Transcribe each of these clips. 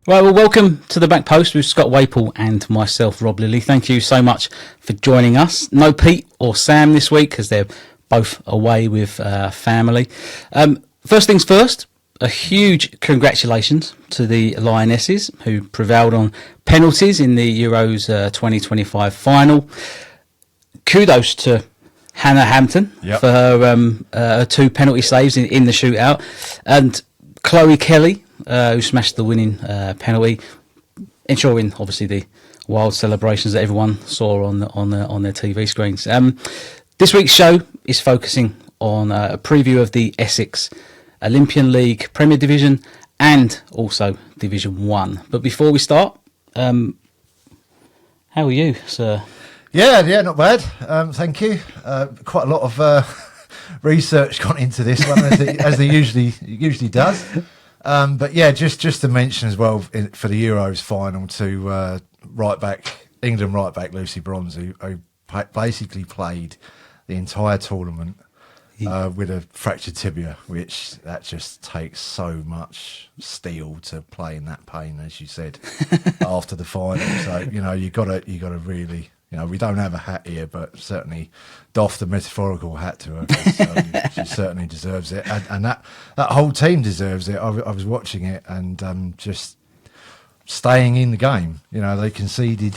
Right, well, welcome to the Back Post with Scott Waple and myself, Rob Lilly. Thank you so much for joining us. No Pete or Sam this week because they're both away with family. First things first, a huge congratulations to the Lionesses who prevailed on penalties in the Euros 2025 final. Kudos to Hannah Hampton for her 2 penalty saves in the shootout, and Chloe Kelly, who smashed the winning penalty, ensuring obviously the wild celebrations that everyone saw on their TV screens. This week's show is focusing on a preview of the Essex Olympian Premier Division and also Division 1. But before we start, how are you, sir? Yeah, not bad. Thank you. Quite a lot of research gone into this one, as they usually does. But yeah, just to mention as well for the Euros final to England right back Lucy Bronze, who basically played the entire tournament with a fractured tibia, which that just takes so much steel to play in that pain, as you said, after the final. So you got to really. We don't have a hat here, but certainly doff the metaphorical hat to her. She certainly deserves it. And that whole team deserves it. I was watching it and just staying in the game. They conceded,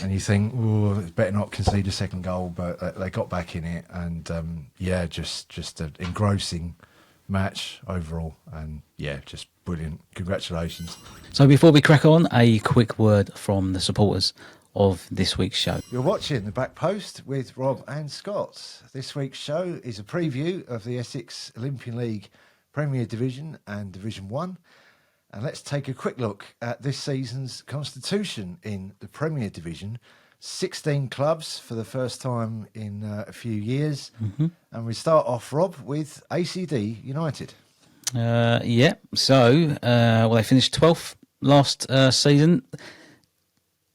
and you think, better not concede a second goal, but they got back in it. And, just an engrossing match overall. And, just brilliant. Congratulations. So before we crack on, a quick word from the supporters of this week's show. You're watching The Back Post with Rob and Scott. This week's show is a preview of the Essex Olympian League Premier Division and Division 1. And let's take a quick look at this season's constitution in the Premier Division. 16 clubs for the first time in a few years. Mm-hmm. And we start off, Rob, with ACD United. So they finished 12th last season.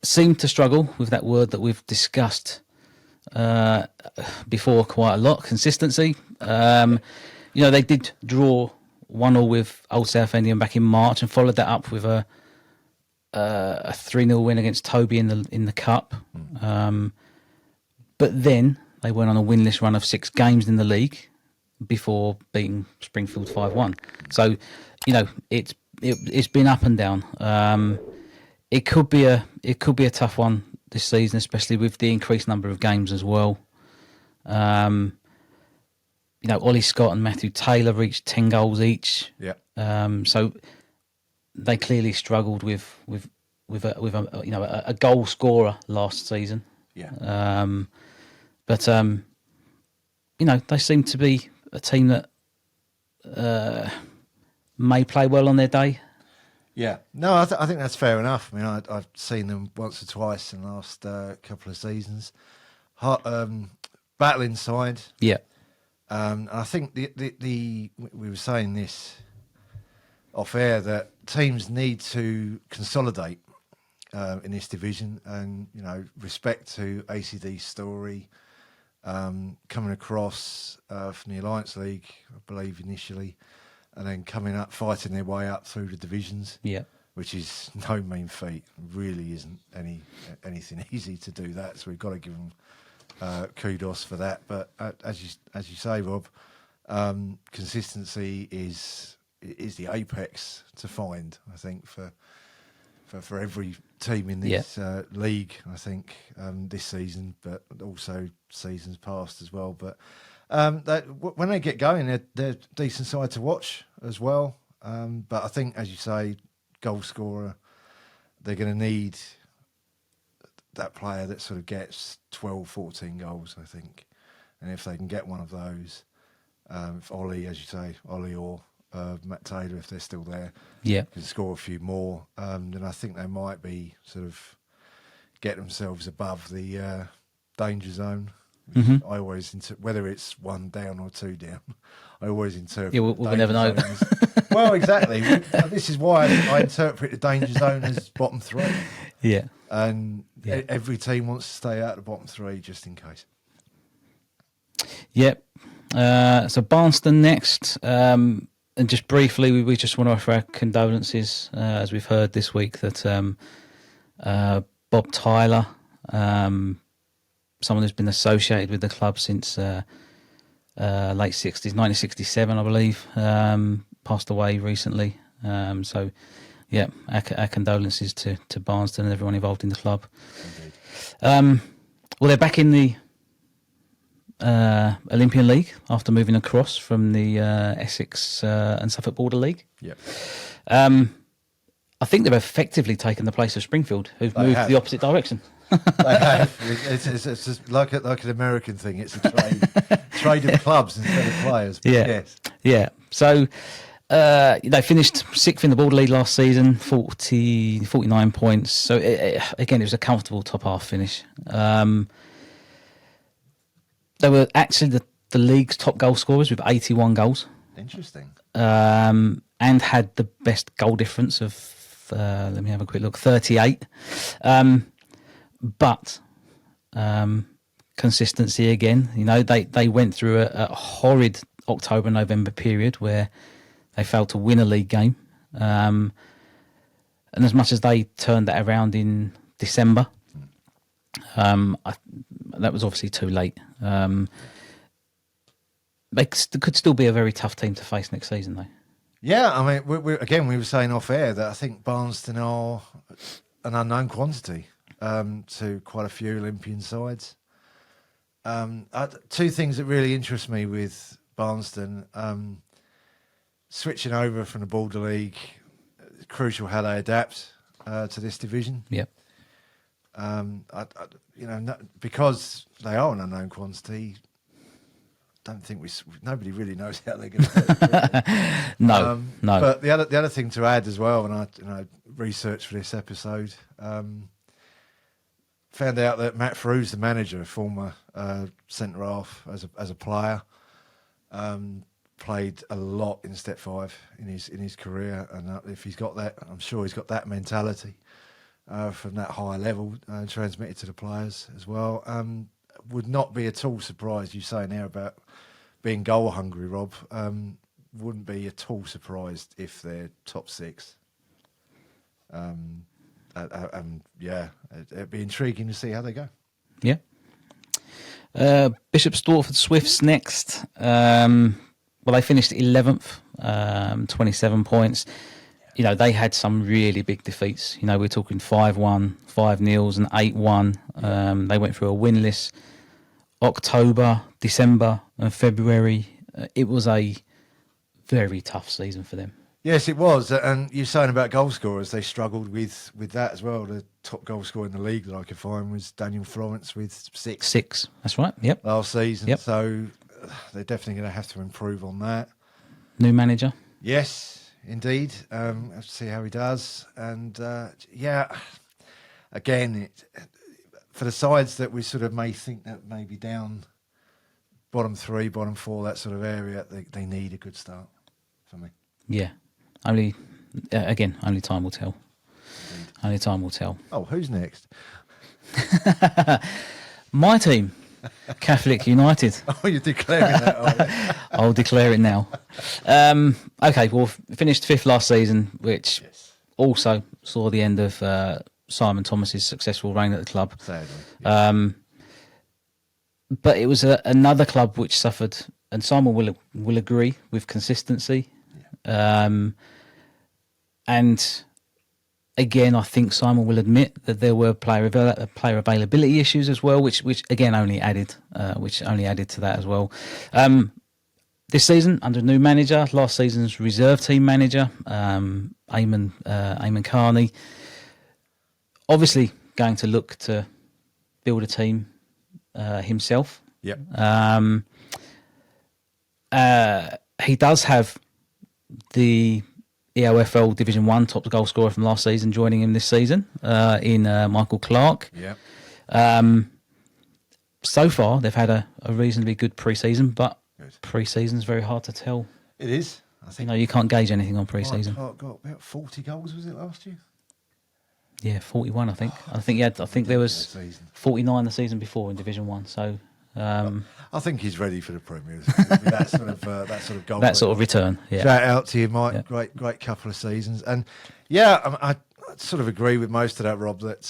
Seemed to struggle with that word that we've discussed before quite a lot, consistency. They did draw 1-1 with Old Southendian back in March and followed that up with a 3-0 win against Toby in the Cup. But then they went on a winless run of 6 games in the league before beating Springfield 5-1. So, it's been up and down. It could be a tough one this season, especially with the increased number of games as well. Ollie Scott and Matthew Taylor reached 10 goals each. Yeah. So they clearly struggled with a goal scorer last season. Yeah. But they seem to be a team that may play well on their day. Yeah, no, I think that's fair enough. I mean, I've seen them once or twice in the last couple of seasons. Battling side. Yeah. I think we were saying this off air that teams need to consolidate in this division, and respect to ACD's story coming across from the Alliance League, I believe initially. And then coming up, fighting their way up through the divisions, which is no mean feat. Really isn't anything easy to do that. So we've got to give them kudos for that. But as you say, Rob, consistency is the apex to find. I think for every team in this league. I think this season, but also seasons past as well. But. When they get going, they're a decent side to watch as well. But I think, as you say, goal scorer, they're going to need that player that sort of gets 12, 14 goals, I think. And if they can get one of those, if Ollie, as you say, Ollie or Matt Taylor, if they're still there, can score a few more, then I think they might be sort of get themselves above the danger zone. Mm-hmm. I always whether it's 1 down or 2 down, I always interpret. Yeah, we'll never know. Well, exactly. This is why I interpret the danger zone as bottom 3. Yeah, and every team wants to stay out of the bottom 3 just in case. Yep. So Barnston next. And just briefly, we just want to offer our condolences, as we've heard this week, that Bob Tyler, someone who's been associated with the club since late 60s, 1967, I believe, passed away recently. So, yeah, our condolences to Barnston and everyone involved in the club. Indeed. Well, they're back in the Olympian League after moving across from the Essex and Suffolk Border League. Yep. I think they've effectively taken the place of Springfield, who've moved the opposite direction. They have. It's just like an American thing. It's a trade of clubs instead of players. But yes. Yeah. So they finished 6th in the Border League last season, 49 points. So again, it was a comfortable top half finish. They were actually the league's top goal scorers with 81 goals. Interesting. And had the best goal difference of, let me have a quick look, 38. But consistency again. You know, they went through a horrid October-November period where they failed to win a league game. And as much as they turned that around in December, that was obviously too late. They could still be a very tough team to face next season, though. Yeah, I mean, we were saying off air that I think Barnston are an unknown quantity to quite a few Olympian sides. Two things that really interest me with Barnston, switching over from the Border League, it's crucial how they adapt to this division. Yep. Because they are an unknown quantity, don't think nobody really knows how they're going to do it. No. But the other thing to add as well, when I researched for this episode, found out that Matt Frew's the manager, former centre half as a player, played a lot in Step 5 in his career, and if he's got that, I'm sure he's got that mentality from that higher level transmitted to the players as well. Would not be at all surprised, you saying there about being goal hungry, Rob. Wouldn't be at all surprised if they're top 6. It'd be intriguing to see how they go. Yeah. Bishop Stortford Swifts next. Well, they finished 11th, 27 points. You know, they had some really big defeats. You know, we're talking 5-1, 5-0 and 8-1. They went through a winless October, December and February. It was a very tough season for them. Yes, it was. And you're saying about goal scorers, they struggled with that as well. The top goal scorer in the league that I could find was Daniel Florence with 6. 6, that's right, yep. Last season. Yep. So they're definitely going to have to improve on that. New manager? Yes, indeed. Have to see how he does. And again, for the sides that we sort of may think that may be down bottom 3, bottom 4, that sort of area, they need a good start for me. Yeah. Only time will tell. Indeed. Only time will tell. Oh, who's next? My team, Catholic United. Oh, you're declaring that, are you? I'll declare it now. Okay, well, finished 5th last season, which also saw the end of Simon Thomas's successful reign at the club. Sadly. Yeah. But it was another club which suffered, and Simon will agree, with consistency. Yeah. And again, I think Simon will admit that there were player availability issues as well, which again only added to that as well. This season under a new manager, last season's reserve team manager, Eamon Carney, obviously going to look to build a team himself. Yep. He does have the EOFL Division 1 top goal scorer from last season joining him this season in Michael Clark. Yep. So far, they've had a reasonably good pre-season, but pre-season's very hard to tell. It is. I think you can't gauge anything on pre-season. Clark got about 40 goals, was it, last year? Yeah, 41, I think. I think there was 49 the season before in Division 1. So I think he's ready for the Premier. that sort of goal. That sort of return. Yeah. Shout out to you, Mike. Yeah. Great couple of seasons. And yeah, I sort of agree with most of that, Rob. That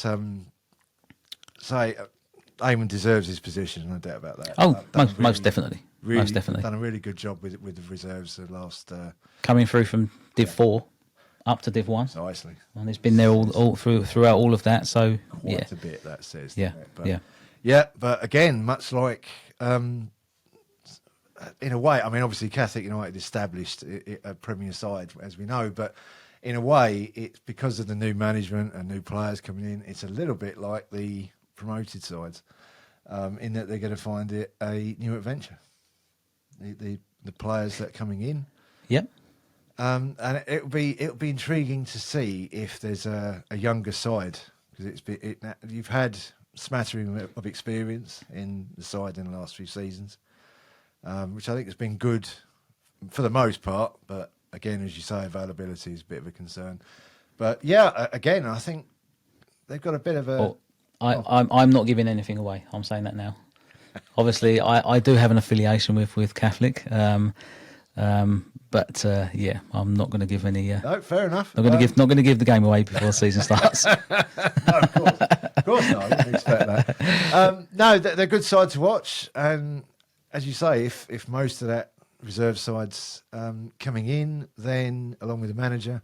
Eamon deserves his position. No doubt about that. Oh, most definitely. Really, most definitely done a really good job with the reserves the last. Coming through from Div 4 up to Div 1. Precisely. And he's been there all throughout all of that. So Quite a bit, that says. Yeah. But, yeah, but again, much like in a way, I mean, obviously Catholic United established a Premier side, as we know, but in a way, it's because of the new management and new players coming in. It's a little bit like the promoted sides, in that they're going to find it a new adventure. The players that are coming in. Yep. And it'll be intriguing to see if there's a younger side, because you've had smattering of experience in the side in the last few seasons, which I think has been good for the most part. But again, as you say, availability is a bit of a concern. But yeah, again, I think they've got a bit of a. I'm not giving anything away. I'm saying that now. Obviously, I do have an affiliation with Catholic, but yeah, I'm not going to give any. No, fair enough. Not going to give the game away before the season starts. No, of course not. I wouldn't expect that. No, they're a good side to watch, and as you say, if most of that reserve side's coming in, then along with the manager,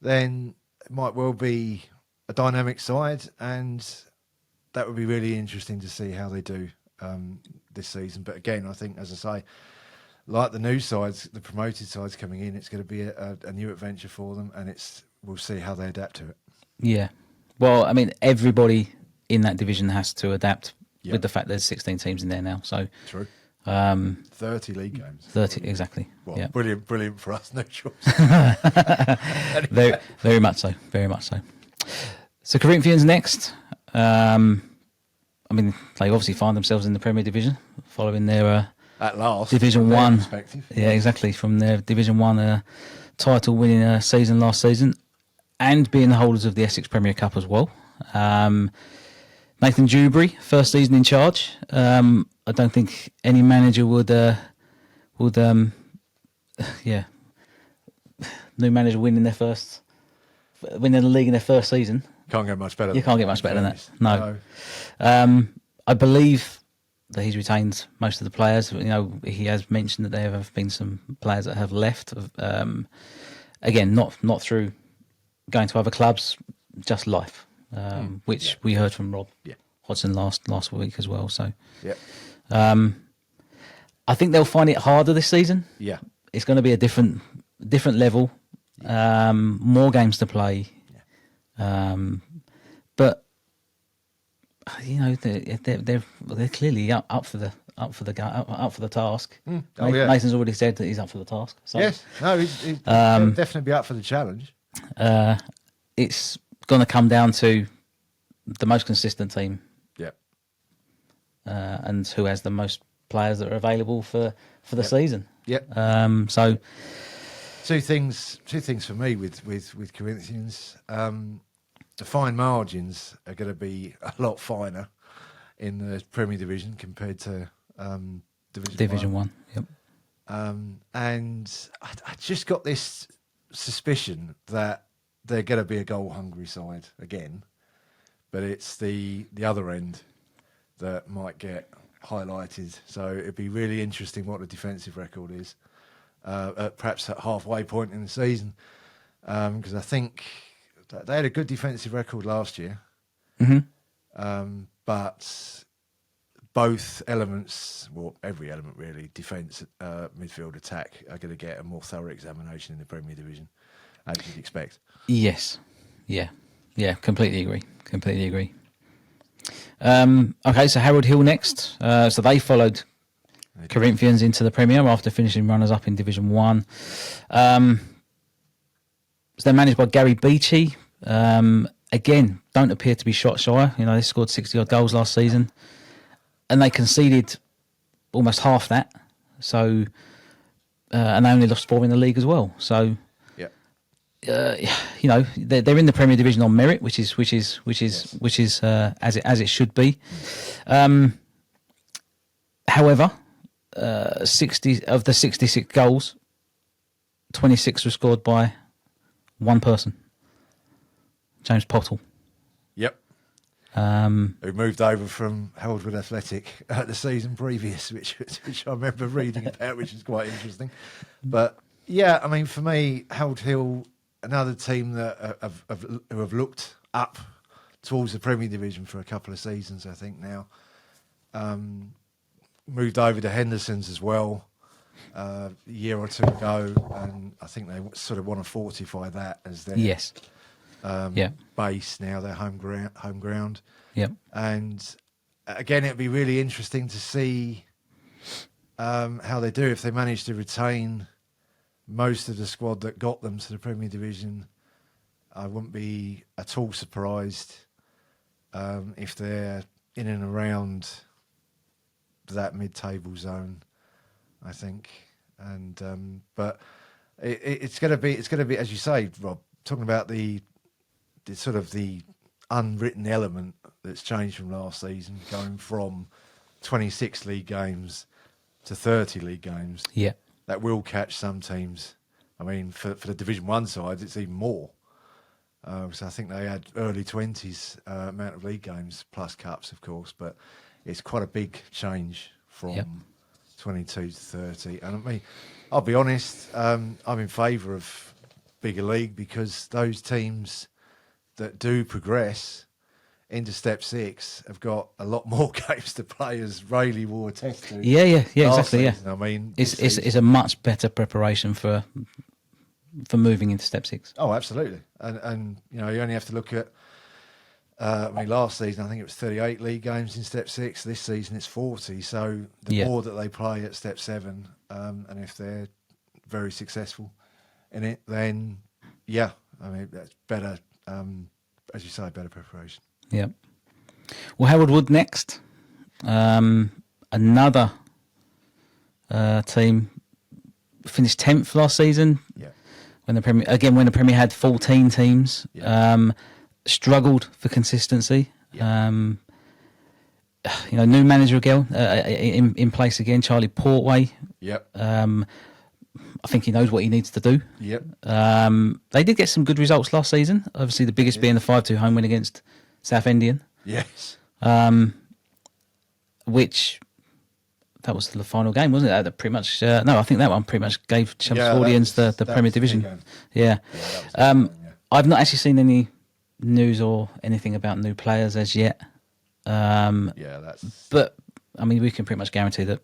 then it might well be a dynamic side, and that would be really interesting to see how they do this season. But again, I think, as I say, like the new sides, the promoted sides coming in, it's going to be a new adventure for them, and we'll see how they adapt to it. Yeah. Well, I mean, everybody in that division has to adapt with the fact there's 16 teams in there now. So true. 30 league games. 30, exactly. Well, yeah. Brilliant for us, no choice. Very much so. Very much so. So Corinthians next. I mean, they obviously find themselves in the Premier Division following their at last Division 1 perspective. Yeah, exactly, from their Division 1 title winning season last season, and being the holders of the Essex Premier Cup as well. Nathan Dewberry, first season in charge. I don't think any manager would new manager winning the league in their first season. Can't get much better. You can't get much better than that. No. I believe that he's retained most of the players. You know, he has mentioned that there have been some players that have left. Again, not through going to other clubs, just life, which we heard from Rob Hodgson last week as well. So, I think they'll find it harder this season. Yeah, it's going to be a different level, more games to play. But you know, they're clearly up for the task. Nathan's already said that he's up for the task. So, yes, no, he'll definitely be up for the challenge. It's going to come down to the most consistent team. Yeah. And who has the most players that are available for the season. Yeah. So two things for me with Corinthians. The fine margins are going to be a lot finer in the Premier Division compared to Division 1. Yep. And I just got this suspicion that they're going to be a goal-hungry side again, but it's the other end that might get highlighted. So it'd be really interesting what the defensive record is, perhaps at halfway point in the season, because I think they had a good defensive record last year, but both elements, well, every element really, defence, midfield, attack, are going to get a more thorough examination in the Premier Division, as you'd expect. Yes. Yeah, completely agree. Okay, so Harold Hill next. So they followed Corinthians into the Premier after finishing runners-up in Division 1. So they're managed by Gary Beachy. Again, don't appear to be shot shy. You know, they scored 60-odd goals last season, and they conceded almost half that. So, and they only lost 4 in the league as well. So, you know, they're in the Premier Division on merit, which is as it should be. However, 60 of the 66 goals, 26 were scored by one person, James Pottle. Yep. Who moved over from Haroldwood Athletic the season previous, which I remember reading about, which is quite interesting. But yeah, I mean, for me, Harold Hill, another team that who have looked up towards the Premier Division for a couple of seasons, I think now. Moved over to Henderson's as well a year or two ago, and I think they sort of want to fortify that as their base now, their home ground. Yep. And again, it'd be really interesting to see how they do if they manage to retain most of the squad that got them to the Premier Division. I wouldn't be at all surprised if they're in and around that mid-table zone, I think. And but it's going to be, as you say, Rob, talking about the sort of the unwritten element that's changed from last season, going from 26 league games to 30 league games. Yeah. That will catch some teams. I mean, for the Division 1 side, it's even more. So I think they had early 20s amount of league games, plus cups, of course, but it's quite a big change from 22 to 30. And I mean, I'll be honest, I'm in favour of bigger league, because those teams that do progress into Step 6 have got a lot more games to play, as Rayleigh will attest to. Yeah, exactly. Season. Yeah, I mean, it's a much better preparation for moving into Step 6. Oh, absolutely. And you know, you only have to look at. I mean, last season I think it was 38 league games in Step 6. This season it's 40. So the more that they play at Step 7, and if they're very successful in it, then yeah, I mean that's better. As you say, better preparation. Yeah. Well, Harold Wood next. Another team finished 10th last season. Yeah. When the Premier had 14 teams, struggled for consistency. Yeah. New manager again in place again, Charlie Portway. Yep. I think he knows what he needs to do. Yep. They did get some good results last season. Obviously, the biggest being the 5-2 home win against Southendian. Yes. Which that was the final game, wasn't it? That pretty much. No, I think that one pretty much gave Chelmsfordians the Premier Division. Yeah. I've not actually seen any news or anything about new players as yet. But I mean, we can pretty much guarantee that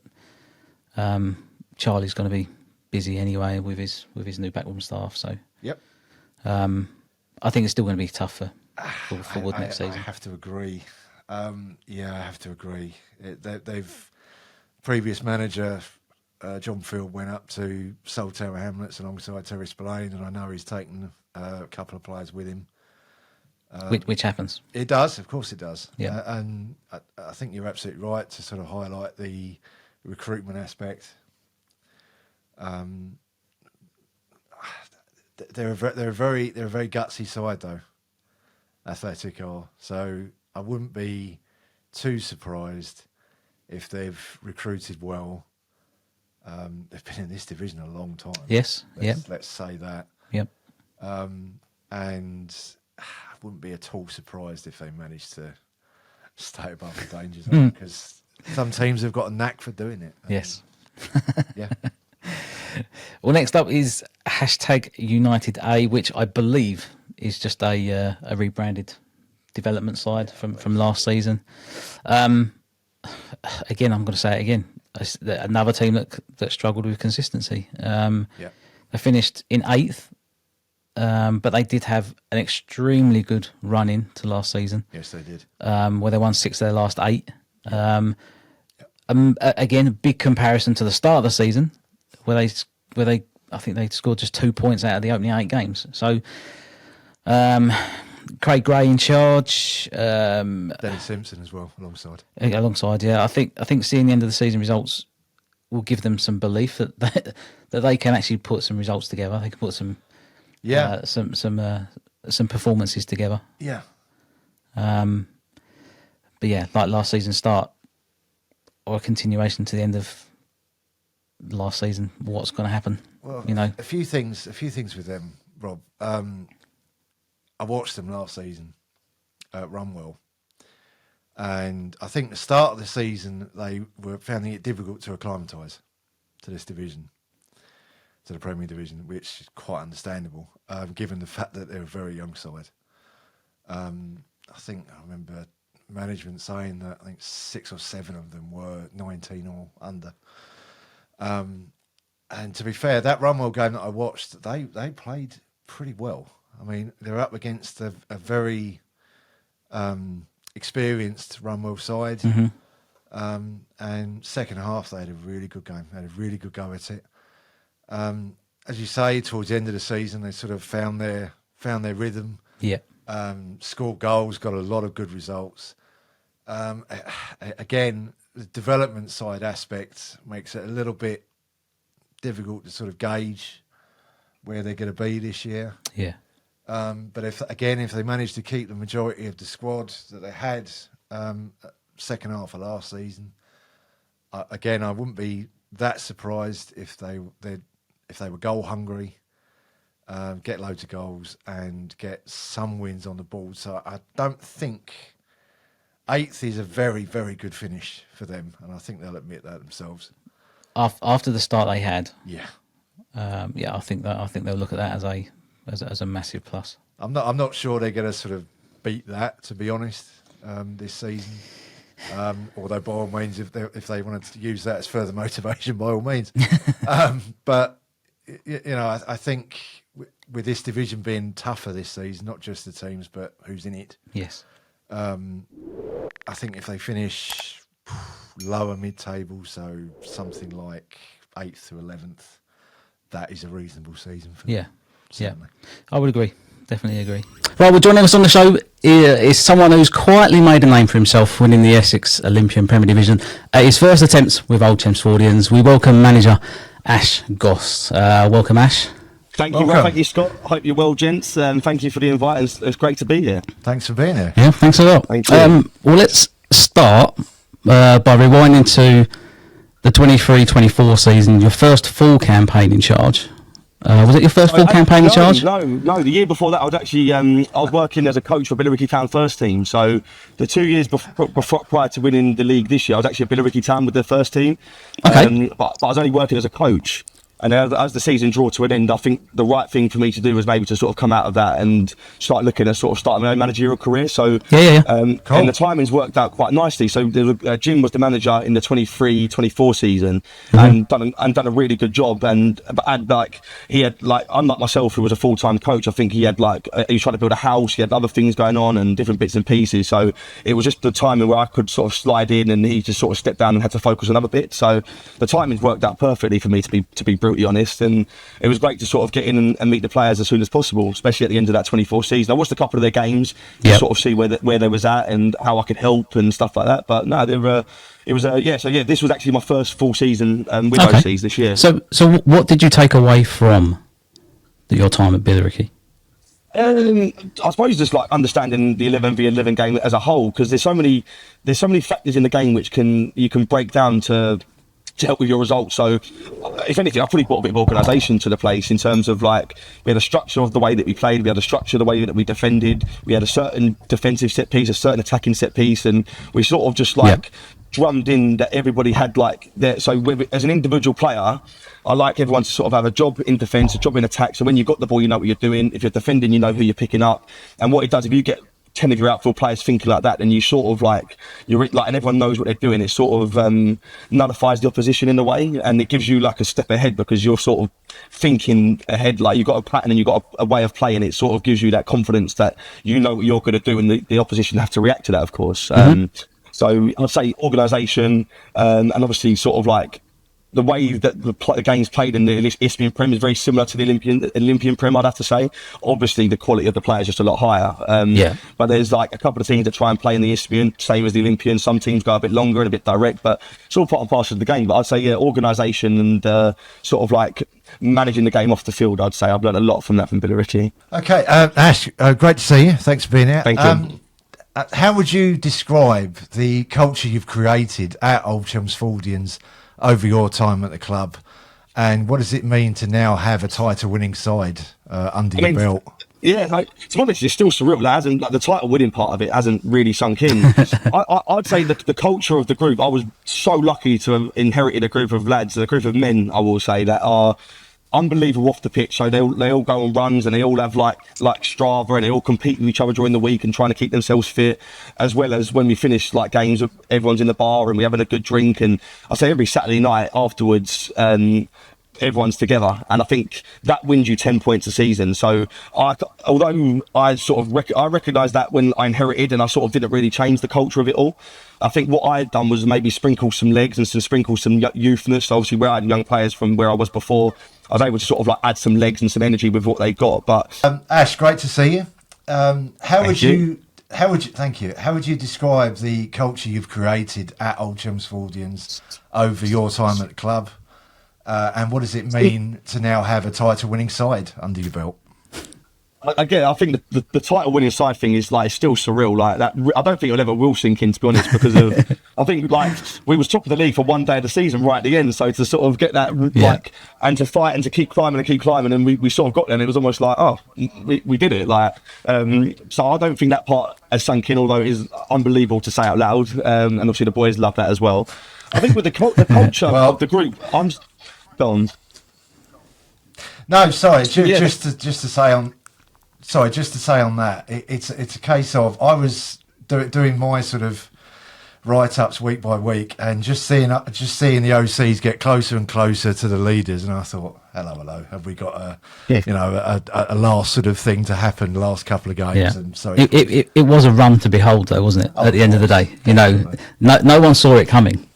Charlie's going to be busy anyway with his new backroom staff. So yep. I think it's still going to be tough for Wood next season. I have to agree. I have to agree. They've previous manager John Field went up to Saltower Hamlets alongside Terry Spillane, and I know he's taken a couple of players with him. Which happens. It does, of course it does. Yeah. And I think you're absolutely right to sort of highlight the recruitment aspect. They're a very gutsy side though. Athletic are, so I wouldn't be too surprised if they've recruited well. They've been in this division a long time. Yes. Let's say that. Yep. And I wouldn't be at all surprised if they managed to stay above the danger zone, because some teams have got a knack for doing it. Yes. Yeah. Well, next up is #United A, which I believe is just a rebranded development side from last season. Again, I'm going to say it again. Another team that struggled with consistency. They finished in 8th, but they did have an extremely good run in to last season. Yes, they did. Where they won 6 of their last 8. Again, a big comparison to the start of the season, where they I think they scored just 2 points out of the opening 8 games. So Craig Gray in charge, Dennis Simpson as well alongside. Yeah. I think seeing the end of the season results will give them some belief that they can actually put some results together. They can put some some performances together. Yeah. But yeah, like last season start, or a continuation to the end of last season? What's going to happen? Well, you know, a few things with them, Rob. I watched them last season run well, and I think the start of the season they were finding it difficult to acclimatise to this division, to the Premier Division, which is quite understandable, given the fact that they're a very young side. I remember management saying that I think 6 or 7 of them were 19 or under. And to be fair, that Runwell game that I watched, they played pretty well. I mean, they're up against a very experienced Runwell side. And second half, they had a really good game. They had a really good go at it. As you say, towards the end of the season, they sort of found their rhythm. Yeah. Scored goals, got a lot of good results. Again, the development side aspect makes it a little bit difficult to sort of gauge where they're going to be this year. Yeah. But if they manage to keep the majority of the squad that they had second half of last season, I wouldn't be that surprised if they were goal hungry, get loads of goals and get some wins on the board. So I don't think 8th is a very, very good finish for them, and I think they'll admit that themselves. After the start they had, I think they'll look at that as a massive plus. I'm not sure they're going to sort of beat that, to be honest, this season. Although by all means, if they wanted to use that as further motivation, by all means. But I think with this division being tougher this season, not just the teams, but who's in it. Yes. I think if they finish lower mid-table, so something like 8th to 11th, that is a reasonable season for them. Yeah, certainly. I would agree. Definitely agree. Right, well, joining us on the show is someone who's quietly made a name for himself, winning the Essex Olympian Premier Division. His first attempts with Old Chelmsfordians. We welcome manager Ash Goss. Welcome, Ash. Thank you, Rob. Thank you, Scott. Hope you're well, gents. And thank you for the invite. It's great to be here. Thanks for being here. Yeah, thanks a lot. Thank you. Well, let's start by rewinding to the 23-24 season, your first full campaign in charge. Was it your first full campaign in charge? No. The year before that, I was actually I was working as a coach for Billericay Town first team. So the 2 years prior to winning the league this year, I was actually at Billericay Town with the first team. Okay. But I was only working as a coach. And as the season drew to an end, I think the right thing for me to do was maybe to sort of come out of that and start looking at sort of starting my own managerial career. So Cool. And the timings worked out quite nicely. So Jim was the manager in the 23-24 season and done a really good job. And he had unlike myself, who was a full-time coach, I think he had he was trying to build a house. He had other things going on and different bits and pieces. So it was just the timing where I could sort of slide in, and he just sort of stepped down and had to focus on other bits. So the timings worked out perfectly for me, to be brutally honest, and it was great to sort of get in and meet the players as soon as possible, especially at the end of that 24 season. I watched a couple of their games to sort of see where they was at and how I could help and stuff like that. But no, this was actually my first full season with OCs this year. So what did you take away from your time at Billericay? I suppose just understanding the 11v11 game as a whole, because there's so many factors in the game which you can break down to help with your results. So if anything, I probably brought a bit of organisation to the place in terms of we had a structure of the way that we played, we had a structure of the way that we defended, we had a certain defensive set piece, a certain attacking set piece, and we sort of just drummed in that everybody had as an individual player, I like everyone to sort of have a job in defence, a job in attack. So when you got the ball, you know what you're doing. If you're defending, you know who you're picking up. And what it does, if you get 10 of your outfield players thinking like that, and you sort of and everyone knows what they're doing, it sort of nullifies the opposition in a way, and it gives you a step ahead because you're sort of thinking ahead, you've got a pattern and you've got a way of playing. It sort of gives you that confidence that you know what you're going to do, and the opposition have to react to that, of course. So I'd say organisation, and obviously sort of the way that the game's played in the Isthmian Prem is very similar to the Olympian Prem, I'd have to say. Obviously, the quality of the players is just a lot higher. But there's a couple of teams that try and play in the Isthmian, same as the Olympian. Some teams go a bit longer and a bit direct, but it's all part and parcel of the game. But I'd say, organisation and sort of managing the game off the field, I'd say I've learned a lot from that from Billericay. Okay, Ash, great to see you. Thanks for being here. Thank you. how would you describe the culture you've created at Old Chelmsfordians over your time at the club? And what does it mean to now have a title winning side under your belt? Yeah, to be honest, it's still surreal. The title winning part of it hasn't really sunk in. I'd say that the culture of the group, I was so lucky to have inherited a group of lads, a group of men, I will say, that are unbelievable off the pitch. So they all go on runs, and they all have like Strava, and they all compete with each other during the week and trying to keep themselves fit, as well as when we finish like games, everyone's in the bar and we're having a good drink. And I say every Saturday night afterwards, everyone's together, and I think that wins you 10 points a season. So although I sort of I recognised that when I inherited, and I sort of didn't really change the culture of it all, I think what I had done was maybe sprinkle some legs and sprinkle some youthness. Obviously, where I had young players from where I was before, I was able to sort of like add some legs and some energy with what they got. But Ash, great to see you. How would you describe the culture you've created at Old Chelmsfordians over your time at the club? And what does it mean to now have a title-winning side under your belt? Again, I think the title-winning side thing is like still surreal. Like that, I don't think it ever will sink in, to be honest, because of I think like we was top of the league for one day of the season right at the end. So to sort of get that like and to fight and to keep climbing, and we sort of got there, and it was almost like, oh, we did it. Like so I don't think that part has sunk in, although it is unbelievable to say out loud. And obviously the boys love that as well. I think with the culture of the group, I'm. Gone. No, sorry. Just to say on that, it's a case of I was doing my sort of write-ups week by week, and just seeing the OCs get closer and closer to the leaders, and I thought, hello, have we got a last sort of thing to happen the last couple of games? Yeah. And so it was a run to behold, though, wasn't it? At the end of the day, no one saw it coming.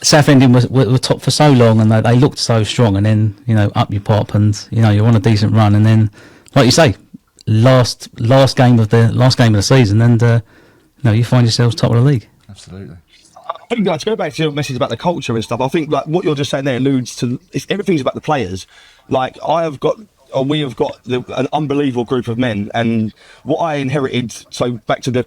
Southend were top for so long, and they looked so strong, and then up you pop, and you're on a decent run, and then, like you say, last game of the season, and you find yourselves top of the league. Absolutely. I think to go back to your message about the culture and stuff, I think like what you're just saying there alludes to everything's about the players. Like we have got an unbelievable group of men, and what I inherited, so back to the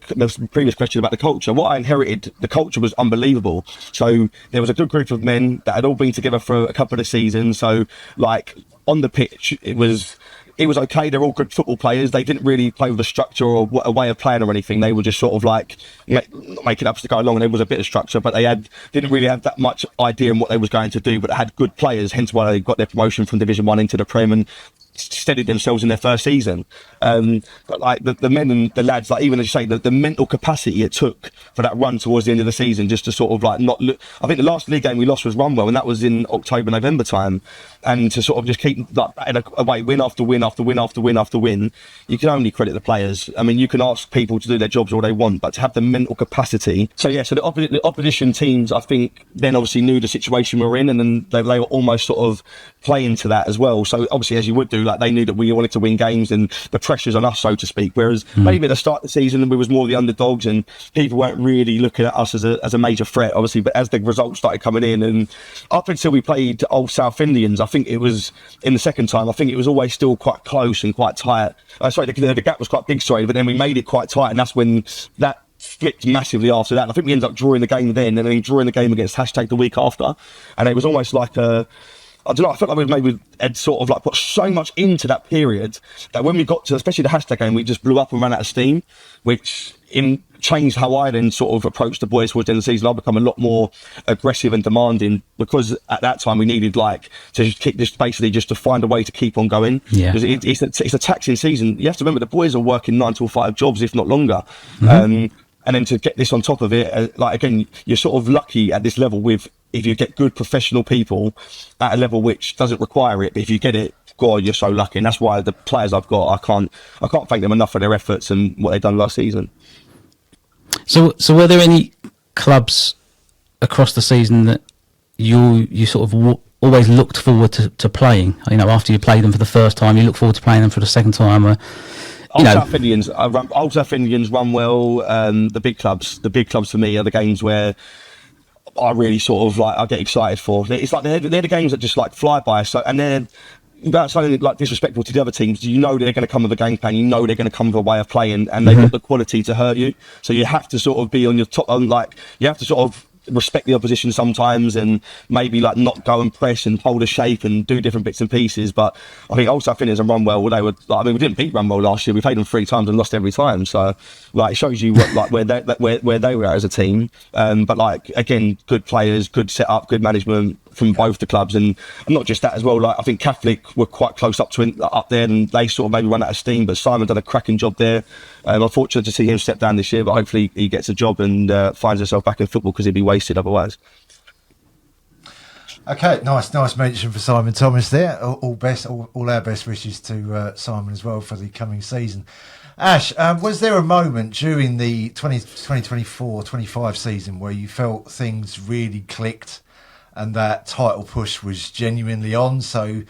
previous question about the culture, what I inherited, the culture was unbelievable. So there was a good group of men that had all been together for a couple of seasons. So like on the pitch, it was okay. They're all good football players. They didn't really play with a structure or a way of playing or anything. They were just sort of like making up as they go along, and there was a bit of structure, but they didn't really have that much idea in what they was going to do, but they had good players, hence why they got their promotion from Division 1 into the Prem and steadied themselves in their first season. But like the men and the lads, like even as you say, the mental capacity it took for that run towards the end of the season, just to sort of like not look. I think the last league game we lost was Runwell, and that was in October, November time. And to sort of just keep like batting away, win after win after win after win after win, you can only credit the players. I mean, you can ask people to do their jobs all they want, but to have the mental capacity. So yeah, so the opposition teams, I think, then obviously knew the situation we're in, and then they were almost sort of playing to that as well. So obviously, as you would do, like they knew that we wanted to win games, and the pressure's on us, so to speak. Whereas maybe at the start of the season, we was more the underdogs, and people weren't really looking at us as a major threat, obviously. But as the results started coming in, and up until we played Old South Indians, I think it was in the second time, I think it was always still quite close and quite tight. Sorry, the gap was quite big, sorry, but then we made it quite tight, and that's when that flipped massively after that. And I think we ended up drawing the game then, and then drawing the game against Hashtag the week after, and it was almost like I don't know, I felt like we had sort of like put so much into that period that when we got to, especially the Hashtag game, we just blew up and ran out of steam, which changed how I then sort of approached the boys towards the end of the season. I've become a lot more aggressive and demanding, because at that time we needed like to keep this, basically just to find a way to keep on going. Yeah. Because it's a taxing season. You have to remember the boys are working 9 to 5 jobs, if not longer. And then to get this on top of it, like again, you're sort of lucky at this level if you get good professional people at a level which doesn't require it, but if you get it, God, you're so lucky. And that's why the players I've got, I can't thank them enough for their efforts and what they've done last season. So were there any clubs across the season that you sort of always looked forward to playing? After you played them for the first time, you look forward to playing them for the second time. Old South Indians, Runwell, the big clubs. The big clubs for me are the games where I really sort of like I get excited for. It's like they're the games that just like fly by. So and they're without sounding like disrespectful to the other teams, you know they're going to come with a game plan, you know they're going to come with a way of playing, and they've got the quality to hurt you. So you have to sort of be on your top, you have to sort of respect the opposition sometimes, and maybe like not go and press and hold a shape and do different bits and pieces. But I think also as a Runwell, they were like, I mean, we didn't beat Runwell last year. We played them 3 times and lost every time. So like it shows you what, like where they were at as a team. But like again, good players, good setup, good management from both the clubs, and not just that as well. Like I think Catholic were quite close up there, and they sort of maybe run out of steam. But Simon done a cracking job there. I'm fortunate to see him step down this year, but hopefully he gets a job and finds himself back in football, because he'd be wasted otherwise. Okay, nice mention for Simon Thomas there. All our best wishes to Simon as well for the coming season. Ash, was there a moment during the 2024-25 season where you felt things really clicked and that title push was genuinely on? So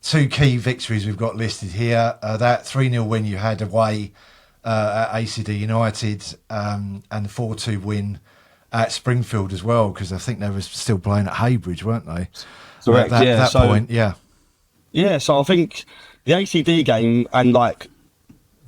2 key victories we've got listed here. That 3-0 win you had away at ACD United, and the 4-2 win at Springfield as well, because I think they were still playing at Haybridge, weren't they? Correct, at that point, yeah. Yeah, so I think the ACD game, and like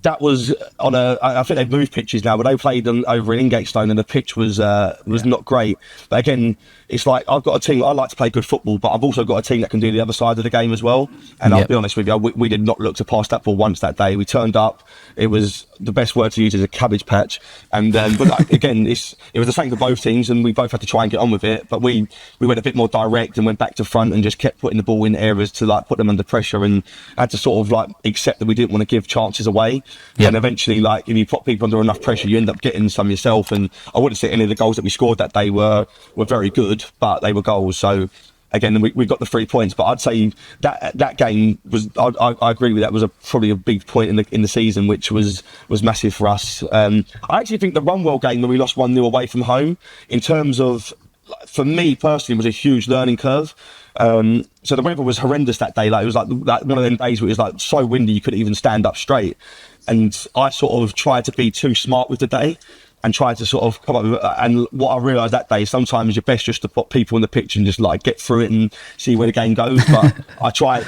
that was on I think they've moved pitches now, but they played over in Ingatestone, and the pitch was not great. But again, it's like I've got a team. I like to play good football, but I've also got a team that can do the other side of the game as well. And I'll be honest with you, we did not look to pass that ball once that day. We turned up. It was, the best word to use is a cabbage patch. And but like, again, it was the same for both teams, and we both had to try and get on with it. But we went a bit more direct and went back to front and just kept putting the ball in areas to like put them under pressure, and had to sort of like accept that we didn't want to give chances away. And eventually, like if you put people under enough pressure, you end up getting some yourself. And I wouldn't say any of the goals that we scored that day were very good, but they were goals. So again, we got the 3 points. But I'd say that game was, I agree with that, was probably a big point in the season, which was massive for us. I actually think the Runwell game, when we lost 1-0 away from home, in terms of, for me personally, was a huge learning curve. So the weather was horrendous that day. Like it was like one of them days where it was like so windy you couldn't even stand up straight. And I sort of tried to be too smart with the day and tried to sort of come up with, and what I realised that day, sometimes you're best just to put people in the pitch and just like get through it and see where the game goes. But I tried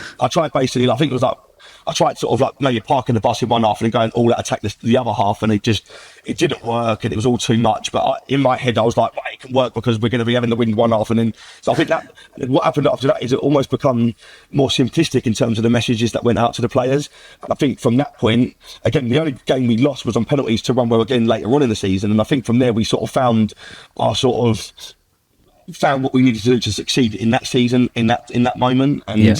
basically, I think it was like, I tried sort of like maybe parking the bus in one half and then going all out attack the other half, and it didn't work, and it was all too much. But in my head I was like, right, it can work because we're going to be having the wind one half. And then so I think that what happened after that is it almost become more simplistic in terms of the messages that went out to the players. And I think from that point, again, the only game we lost was on penalties to Runwell again later on in the season, and I think from there we sort of found what we needed to do to succeed in that season, in that moment. And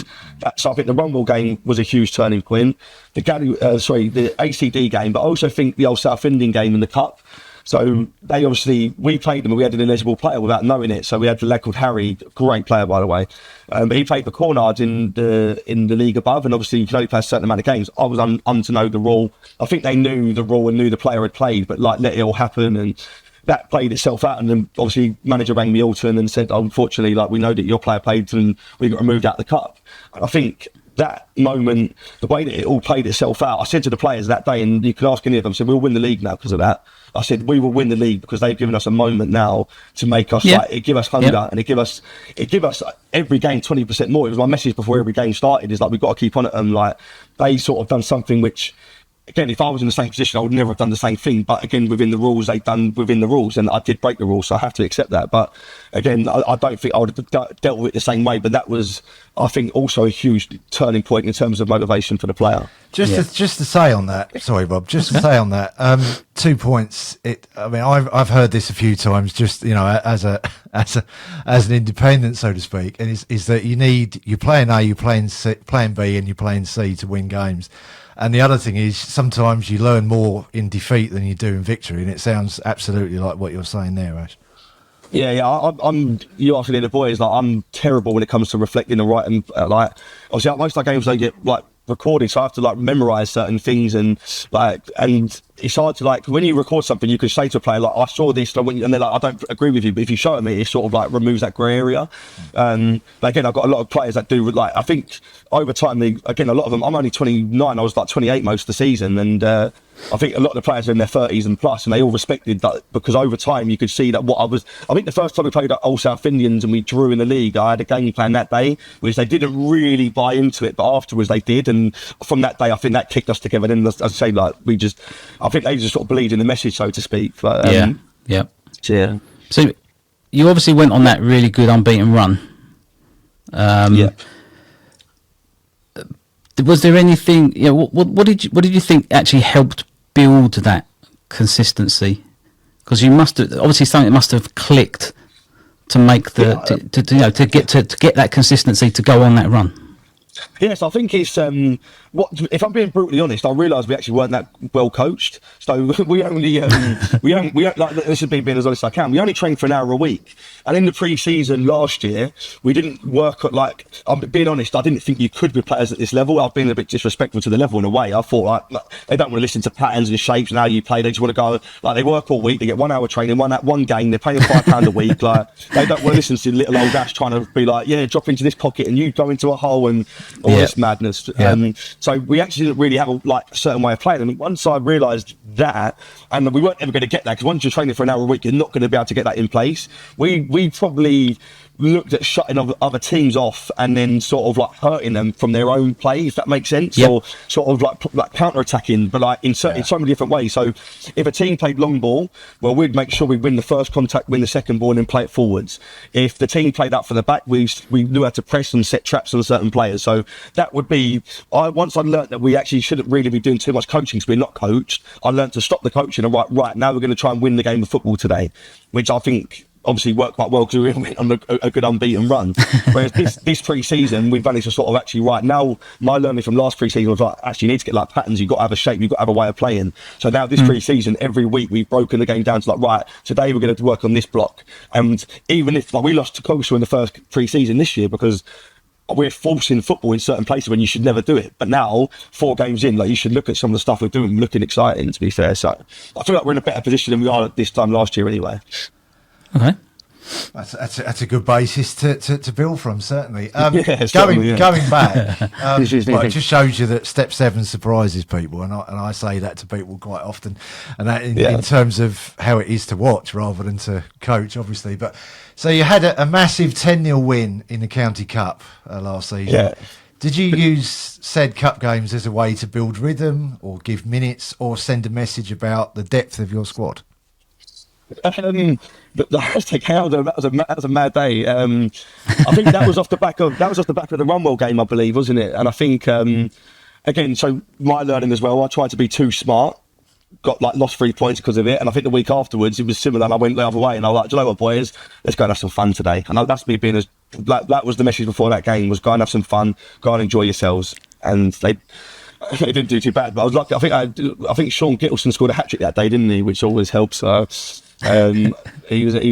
so I think the Runwell game was a huge turning point. The ACD game, but I also think the old South Indian game in the Cup. So we played them and we had an ineligible player without knowing it. So we had a lad called Harry, great player by the way. But he played for Cornards in the league above, and obviously you can only play a certain amount of games. I was to know the rule. I think they knew the rule and knew the player had played, but like let it all happen, and that played itself out. And then obviously manager rang me Alton and said, unfortunately, like we know that your player played and we got removed out of the Cup. And I think that moment, the way that it all played itself out, I said to the players that day, and you could ask any of them, I said, we'll win the league now because of that. I said, we will win the league because they've given us a moment now to make us like, it give us hunger, and it give us every game 20% more. It was my message before every game started, is like, we've got to keep on at them. Like they sort of done something which, again, if I was in the same position, I would never have done the same thing. But again, within the rules, they've done within the rules, and I did break the rules, so I have to accept that. But again, I don't think I would have dealt with it the same way. But that was, I think, also a huge turning point in terms of motivation for the player. Just to say on that, sorry, Bob. Just to say on that, 2 points. I mean, I've heard this a few times. Just as an independent, so to speak, and is that you're playing A, you're playing C, playing B, and you're playing C to win games. And the other thing is, sometimes you learn more in defeat than you do in victory, and it sounds absolutely like what you're saying there, Ash. Yeah. I'm you asking the boys, like I'm terrible when it comes to reflecting the right, and like obviously most of our games don't get like recorded, so I have to like memorize certain things, and it's hard to, like, when you record something, you can say to a player, like, I saw this, and they're like, I don't agree with you, but if you show it me, it sort of like removes that grey area. But again, I've got a lot of players that do, like, I think over time, again, a lot of them, I'm only 29, I was like 28 most of the season, and I think a lot of the players are in their 30s and plus, and they all respected that, because over time you could see that I think the first time we played at Old South Indians and we drew in the league, I had a game plan that day, which they didn't really buy into it, but afterwards they did, and from that day I think that kicked us together. Then, as I say, like, I think they just sort of believed in the message, so to speak. But, yeah. So you obviously went on that really good unbeaten run. Was there anything? What did you think actually helped build that consistency? Because you must have, obviously something must have clicked to make to get that consistency to go on that run. Yes, I think it's if I'm being brutally honest, I realised we actually weren't that well coached. So we only like, this is being as honest as I can. We only trained for an hour a week, and in the pre-season last year, we didn't work at, like, I'm being honest, I didn't think you could be players at this level. I've been a bit disrespectful to the level in a way. I thought, like they don't want to listen to patterns and shapes and how you play. They just want to go, like, they work all week. They get 1 hour training, one game. They're paying £5 a week. Like, they don't want to listen to little old Ash trying to be like, yeah, drop into this pocket and you go into a hole and all this madness. So we actually didn't really have a certain way of playing. And once I realised that, and we weren't ever going to get that, because once you're training for an hour a week, you're not going to be able to get that in place. We probably looked at shutting other teams off and then sort of like hurting them from their own play, if that makes sense, or sort of like counter-attacking, but like in so many different ways. So if a team played long ball, well, we'd make sure we win the first contact, win the second ball, and then play it forwards. If the team played up for the back, we knew how to press and set traps on certain players. So that would be, once I learnt that we actually shouldn't really be doing too much coaching, because we're not coached, I learnt to stop the coaching and right now we're going to try and win the game of football today, which I think obviously worked quite well, because we went on a good unbeaten run. Whereas this pre-season, we've managed to sort of actually, right now, my learning from last pre-season was like, actually you need to get like patterns, you've got to have a shape, you've got to have a way of playing. So now this pre-season, every week we've broken the game down to like, right, today we're going to work on this block. And even if we lost to Colchester in the first pre-season this year, because we're forcing football in certain places when you should never do it. But now, 4 games in, like, you should look at some of the stuff we're doing, looking exciting, to be fair. So I feel like we're in a better position than we are at this time last year anyway. Okay. That's a good basis to build from, certainly. Certainly, going back, well, it just shows you that step 7 surprises people, and I say that to people quite often, and that in terms of how it is to watch rather than to coach, obviously. But so you had a massive 10-0 win in the County Cup last season. Yeah. Did you use said cup games as a way to build rhythm, or give minutes, or send a message about the depth of your squad? That was a mad day. I think that was off the back of the Runwell game, I believe, wasn't it? And I think again, so my learning as well, I tried to be too smart, got lost 3 points because of it, and I think the week afterwards it was similar, and I went the other way, and I was like, do you know what, boys, let's go and have some fun today. And that's me being that was the message before that game, was go and have some fun, go and enjoy yourselves. And they didn't do too bad, but I was lucky. I think Sean Gittleson scored a hat-trick that day, didn't he? Which always helps. He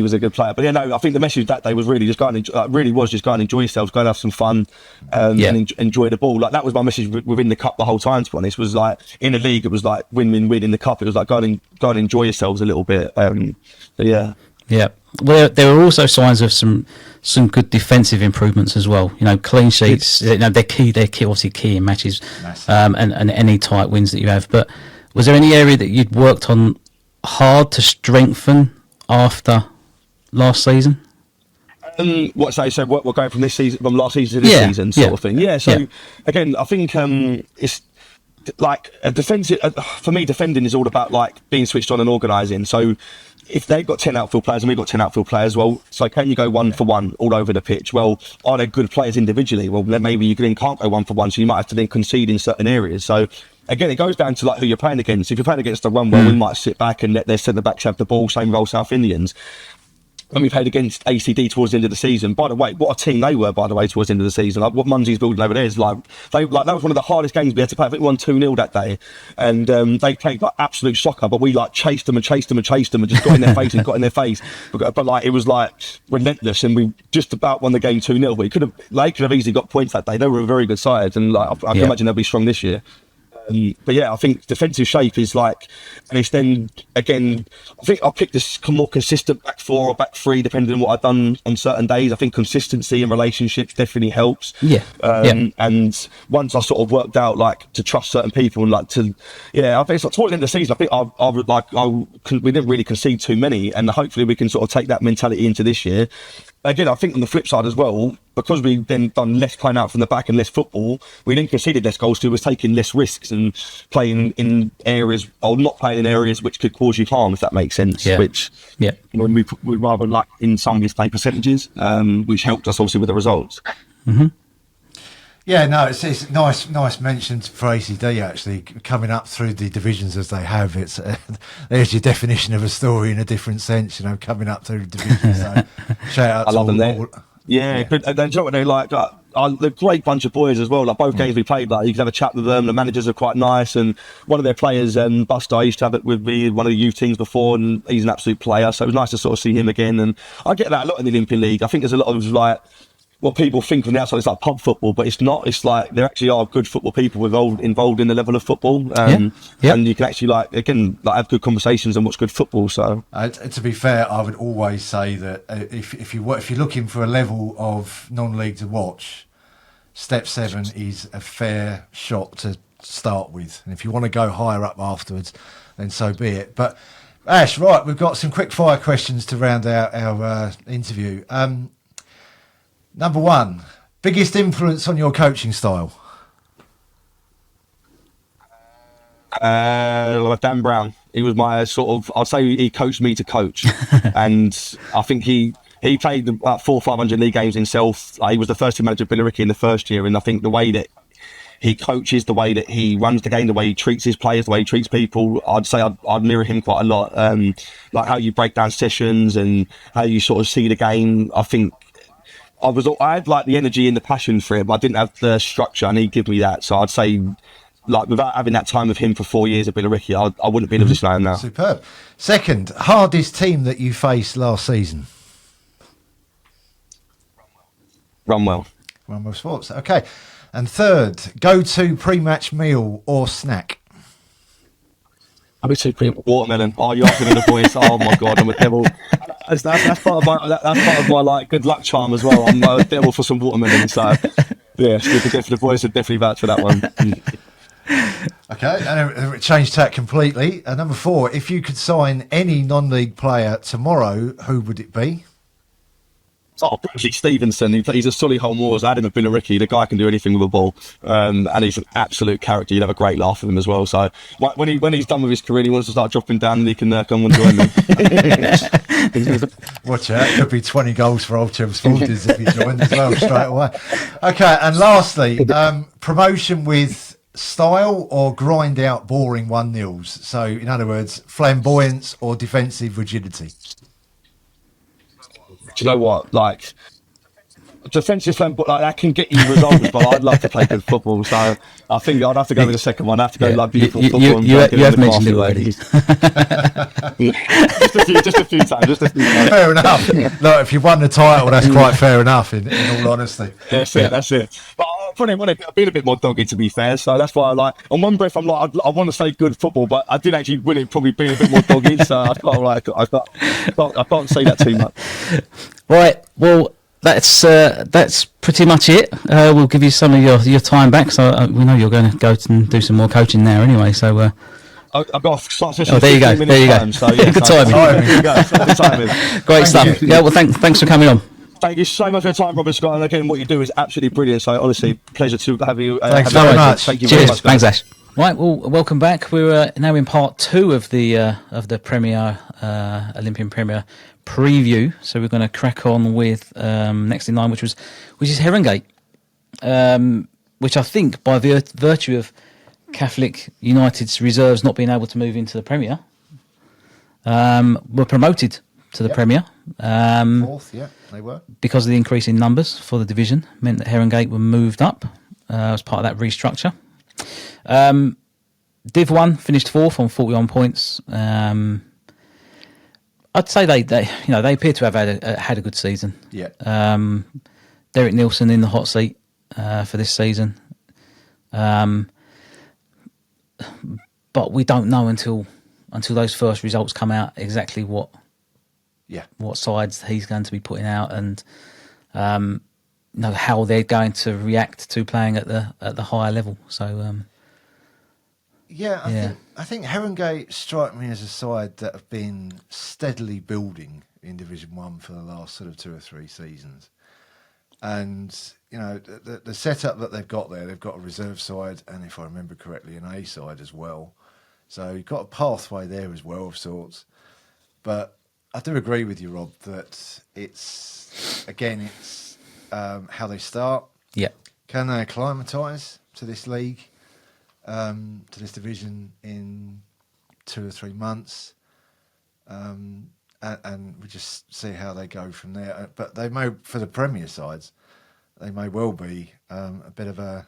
was a good player. But yeah, no, I think the message that day was really just go and enjoy yourselves, go and have some fun, and enjoy the ball. Like, that was my message within the cup the whole time, to be honest. Was like, in the league it was like win. In the cup it was like go and enjoy yourselves a little bit. Yeah. Well, there were also signs of some good defensive improvements as well. Clean sheets. They're key. They're obviously key in matches, and any tight wins that you have. But was there any area that you'd worked on hard to strengthen after last season? What say? So we're going from last season to this season, sort of thing. Yeah. So again, I think it's like a defensive. For me, defending is all about like being switched on and organising. So if they've got 10 outfield players and we've got 10 outfield players, well, so can you go 1 for 1 all over the pitch? Well, are they good players individually? Well, then maybe you then can't go 1 for 1, so you might have to then concede in certain areas. So again, it goes down to like who you're playing against. If you're playing against the Runwell, we might sit back and let their centre backs have the ball. Same with Old South Indians. When we played against ACD towards the end of the season, by the way, what a team they were, by the way, towards the end of the season. Like, what Munsey's building over there is that was one of the hardest games we had to play. I think we won 2-0 that day, and they played like absolute soccer, but we like chased them and just got in their face and got in their face. But like, it was like relentless, and we just about won the game 2-0. But they could have easily got points that day. They were a very good side, and like I can imagine they'll be strong this year. But yeah, I think defensive shape is like, and it's then again, I think I'll pick this more consistent back four or back three, depending on what I've done on certain days. I think consistency in relationships definitely helps. Yeah. And once I sort of worked out like to trust certain people and like to, I think it's like towards the end of the season, I think we didn't really concede too many, and hopefully we can sort of take that mentality into this year. Again, I think on the flip side as well, because we've then done less playing out from the back and less football, we then conceded less goals too, was taking less risks and playing in areas, or not playing in areas which could cause you harm, if that makes sense. Yeah. Which, when we'd rather like in some mistake percentages, which helped us obviously with the results. Mm-hmm. Yeah, no, it's nice mention for ACD actually coming up through the divisions as they have. It's there's your definition of a story in a different sense, coming up through the divisions. So shout out I to love them there. all. Yeah, good. And then, you know what, they're like, they're a great bunch of boys as well. Like both games we played, like you can have a chat with them. The managers are quite nice, and one of their players, Buster, I used to have it with me, one of the youth teams before, and he's an absolute player. So it was nice to sort of see him again. And I get that a lot in the Olympian League. I think there's a lot of like, what people think from the outside is like pub football, but it's not. It's like there actually are good football people involved in the level of football, and you can actually have good conversations and watch good football. So to be fair, I would always say that if you're looking for a level of non-league to watch, Step 7 is a fair shot to start with, and if you want to go higher up afterwards, then so be it. But Ash, right, we've got some quick fire questions to round out our interview. Number one, biggest influence on your coaching style? Dan Brown. He was my I'd say he coached me to coach. And I think he played about 400 or 500 league games himself. He was the first team manager of Billericay in the first year. And I think the way that he coaches, the way that he runs the game, the way he treats his players, the way he treats people, I'd say I'd mirror him quite a lot. Like how you break down sessions and how you sort of see the game. I think I had like the energy and the passion for it, but I didn't have the structure, and he gave me that. So I'd say, like, without having that time with him for 4 years at Billericay, I wouldn't be in a position I am now. Superb. Second, hardest team that you faced last season? Runwell Sports. Okay. And third, go-to pre-match meal or snack? I'll be too watermelon. Oh, you're asking the boys. Oh my God, I'm a devil. That's part of my like good luck charm as well. I'm a devil for some watermelon. So yeah, the boys would definitely vouch for that one. Okay, and change tack completely. Number 4, if you could sign any non-league player tomorrow, who would it be? Bradley Stevenson. He's a Solihull Moors. I had him at Billericay. The guy can do anything with a ball, and he's an absolute character. You'd have a great laugh with him as well. So when he's done with his career, he wants to start dropping down, and he can come and join me. Watch out! It could be 20 goals for Old Chelmsford Sporters if he joined as well straight away. Okay, and lastly, promotion with style or grind out boring 1-0s. So in other words, flamboyance or defensive rigidity. Do you know what? Like, defensive flamboyant, like that can get you results, but I'd love to play good football. So I think I'd have to go with the second one. I'd have to go like beautiful football. You have mentioned it already. just a few times. Fair enough. Look, if you won the title, that's quite fair enough. In all honesty, that's it. But I probably want to be a bit more doggy, to be fair. So that's why I like. On one breath, I'm like, I want to say good football, but I did actually win it, probably being a bit more doggy. So I can't say that too much. Right. Well, that's pretty much it. We'll give you some of your time back. So we know you're going to go and do some more coaching now anyway. So I've got to start session. Oh, there you go. There you go. So, yeah, good timing. Great stuff. Yeah. Well, thanks for coming on. Thank you so much for your time, Robert Scott. And again, what you do is absolutely brilliant. So honestly, pleasure to have you. Thanks very much. Thank you Cheers. very much. Thanks, Ash. Right, well, welcome back. We're now in part 2 of the Premier Olympian Premier preview. So we're going to crack on with next in line, which is Herongate, which I think by virtue of Catholic United's reserves not being able to move into the Premier, were promoted to the Premier. Fourth, they were. Because of the increase in numbers for the division, meant that Herongate were moved up as part of that restructure. Div 1 finished 4th on 41 points. I'd say they appear to have had a good season. Yeah. Derek Nielsen in the hot seat for this season. but we don't know until those first results come out exactly what sides he's going to be putting out, and how they're going to react to playing at the higher level. So I think Herongate strike me as a side that have been steadily building in Division 1 for the last sort of 2 or 3 seasons. And, the setup that they've got there, they've got a reserve side and, if I remember correctly, an A side as well. So you've got a pathway there as well of sorts. But I do agree with you, Rob, that it's how they start. Yeah. Can they acclimatise to this league, to this division in 2 or 3 months? And we just see how they go from there. But they may, for the Premier sides, they may well be a bit of an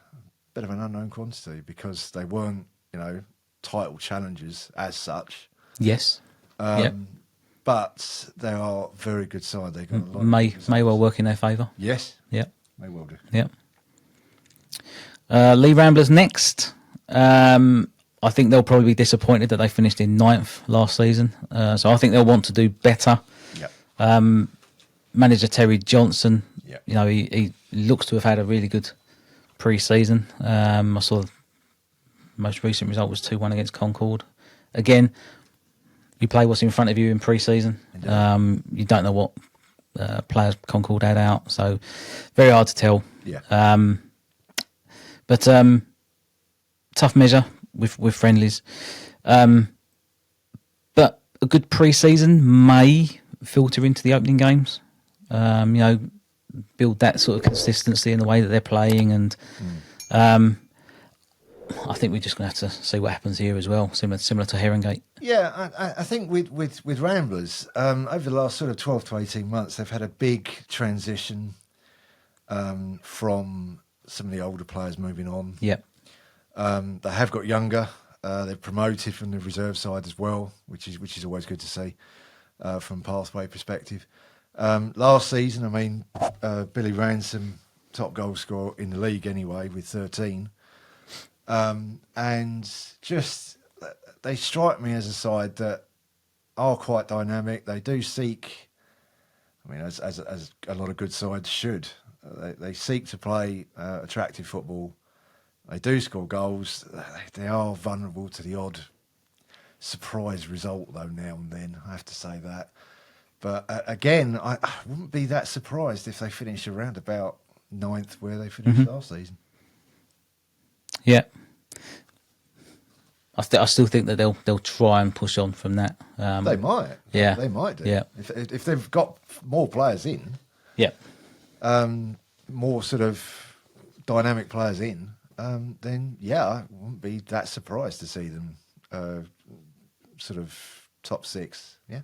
unknown quantity because they weren't, title challengers as such. Yes. But they are a very good side. They got a lot may well work in their favour. Yes. Yeah. May well do. Yeah. Lee Ramblers next. I think they'll probably be disappointed that they finished in 9th last season. So I think they'll want to do better. Yeah. Manager Terry Johnson, Yeah. He looks to have had a really good pre-season. I saw the most recent result was 2-1 against Concord. Again, you play what's in front of you in pre-season. You don't know what players Concord had out, so very hard to tell. Yeah. But tough measure with friendlies. But a good pre-season may filter into the opening games. Build that sort of consistency in the way that they're playing, and I think we're just going to have to see what happens here as well, similar to Herongate. Yeah, I think with Ramblers, over the last sort of 12 to 18 months, they've had a big transition from some of the older players moving on. Yep. They have got younger. They've promoted from the reserve side as well, which is always good to see from pathway perspective. Last season, I mean, Billy Ransom, top goal scorer in the league anyway, with 13. And just they strike me as a side that are quite dynamic. They do seek, I mean, as a lot of good sides should. They seek to play attractive football. They do score goals. They are vulnerable to the odd surprise result, though, now and then. I have to say that. But again, I wouldn't be that surprised if they finish around about 9th where they finished last season. Yeah. I still think that they'll try and push on from that. They might. Yeah. They might do. Yeah. If they've got more players in. Yeah. More sort of dynamic players in, then I wouldn't be that surprised to see them sort of top 6. Yeah.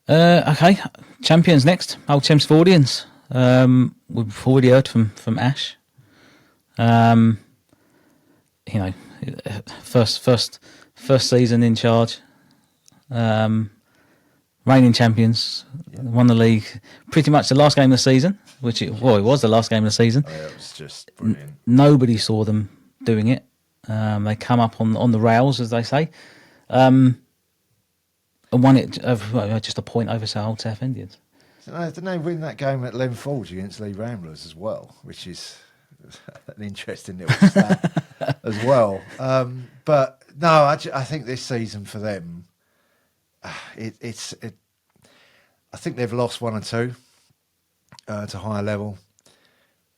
Okay, champions next. Old Chelmsfordians. We've already heard from Ash. First season in charge. Reigning champions, won the league pretty much the last game of the season, it was the last game of the season. Oh, yeah, it was just brilliant. Nobody saw them doing it. They come up on the rails, as they say, and won it just a point over Old South Indians. Didn't they win that game at Len Forge against Lee Ramblers as well, which is an interesting little stat as well. But no, I think this season for them, I think they've lost 1 or 2 to higher level,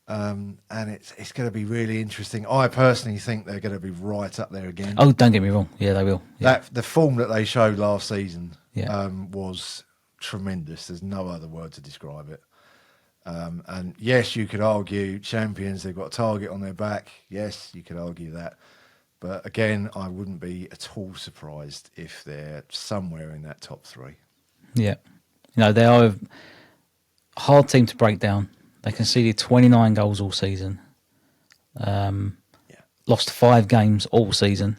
and it's going to be really interesting. I personally think they're going to be right up there again. Oh, don't get me wrong. Yeah, they will. Yeah. The form that they showed last season Yeah. Was tremendous. There's no other word to describe it. And yes, you could argue champions, they've got a target on their back. Yes, you could argue that. But again, I wouldn't be at all surprised if they're somewhere in that top 3. Yeah. They are a hard team to break down. They conceded 29 goals all season. Lost 5 games all season.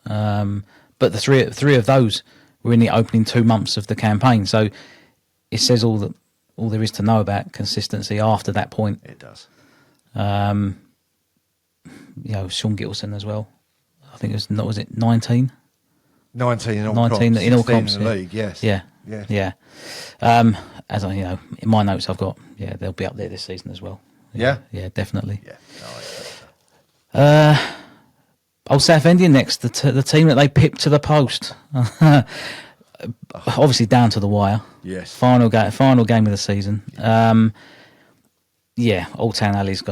But the three of those were in the opening 2 months of the campaign. So it says all there is to know about consistency after that point. It does. Sean Gittleson as well. I think was it 19? 19 in all 19 comps, in all 16 comps, in the yeah. league, yes. Yeah. As I, in my notes I've got, they'll be up there this season as well. Yeah? Yeah, definitely. Yeah, no, I expect so. Old Southendian next, the team that they pipped to the post. Obviously down to the wire. Yes. Final game of the season. Old Town Alley's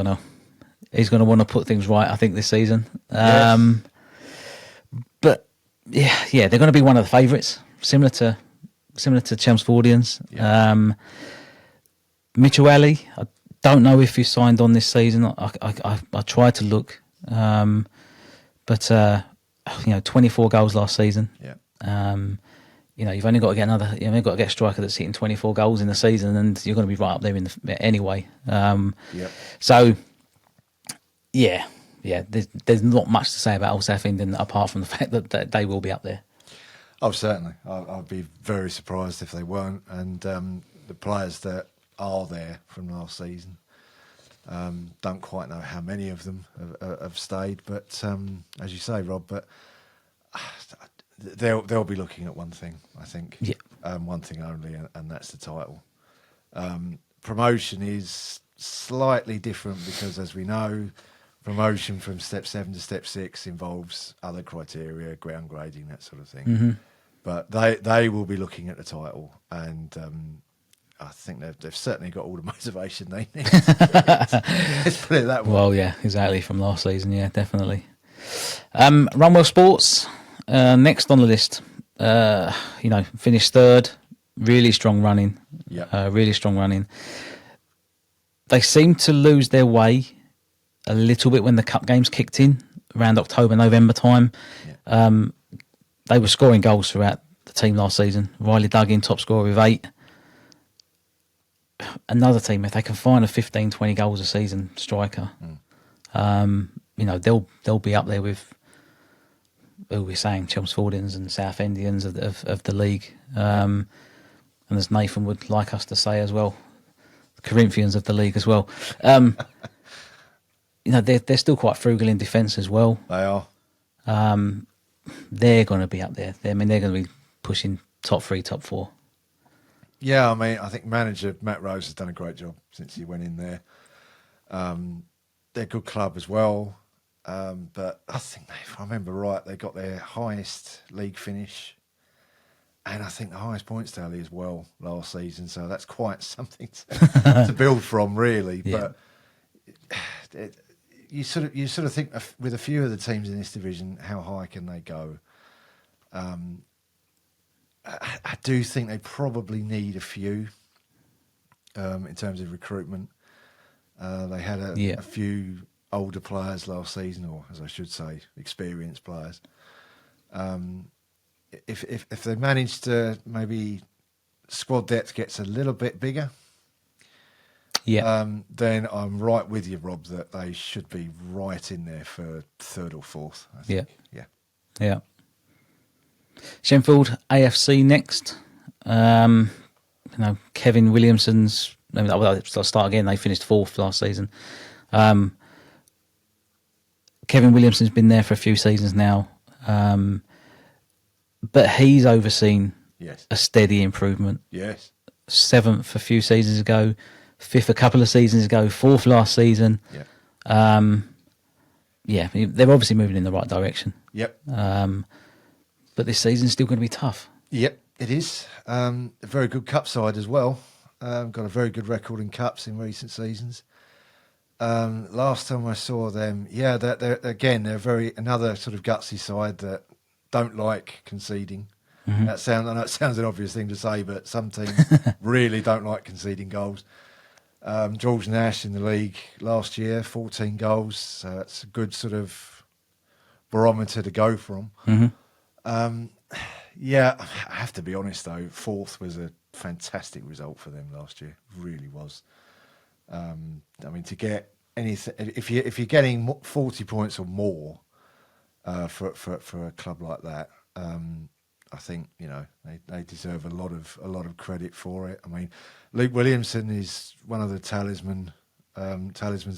he's gonna want to put things right, I think, this season. Yes. But they're going to be one of the favourites, similar to Chelmsfordians. Yeah. Mitchell Alley, I don't know if he signed on this season. I tried to look, but 24 goals last season. Yeah. You've only got to get a striker that's hitting 24 goals in the season, and you're going to be right up there anyway. So, there's not much to say about Old Southampton apart from the fact that they will be up there. Oh, certainly. I'd be very surprised if they weren't. And the players that are there from last season, don't quite know how many of them have stayed. But as you say, Rob, but they'll be looking at one thing, I think. Yeah. One thing only, and that's the title. Promotion is slightly different because, as we know, promotion from step 7 to step 6 involves other criteria, ground grading, that sort of thing. Mm-hmm. But they will be looking at the title, and I think they've certainly got all the motivation they need. Let's put it that way. Well, yeah, exactly, from last season, yeah, definitely. Runwell Sports, next on the list. Finished third, really strong running. Yeah. Really strong running. They seemed to lose their way a little bit when the cup games kicked in around October, November time. Yeah. They were scoring goals throughout the team last season. Riley Duggan, top scorer with 8. Another team, if they can find a 15, 20 goals a season striker, they'll be up there with, who we're saying, Chelmsfordians and Southendians of the league. And as Nathan would like us to say as well, the Corinthians of the league as well. They're still quite frugal in defence as well. They are. They're going to be up there. They're going to be pushing top 3, top 4. Yeah, I mean, I think manager Matt Rose has done a great job since he went in there. They're a good club as well. But I think, if I remember right, they got their highest league finish, and I think the highest points tally as well last season. So that's quite something to build from, really. Yeah. But you sort of think with a few of the teams in this division, how high can they go? I do think they probably need a few in terms of recruitment. They had a few older players last season, or as I should say, experienced players. If they manage to maybe squad depth gets a little bit bigger, then I'm right with you, Rob, that they should be right in there for 3rd or 4th, I think. Yeah. Shenfield AFC next. Kevin Williamson's. I'll start again. They finished 4th last season. Kevin Williamson's been there for a few seasons now, but he's overseen a steady improvement. Yes. 7th a few seasons ago, 5th a couple of seasons ago, 4th last season. They're obviously moving in the right direction. Yep. But this season's still going to be tough. Yep, it is. A very good cup side as well. Got a very good record in cups in recent seasons. Last time I saw them, they're another sort of gutsy side that don't like conceding. Mm-hmm. I know it sounds an obvious thing to say, but some teams really don't like conceding goals. George Nash in the league last year, 14 goals. So that's a good sort of barometer to go from. Mm-hmm. I have to be honest though, 4th was a fantastic result for them last year. Really was. To get anything, if you're getting 40 points or more for a club like that, I think they deserve a lot of credit for it. I mean, Luke Williamson is one of the talismans at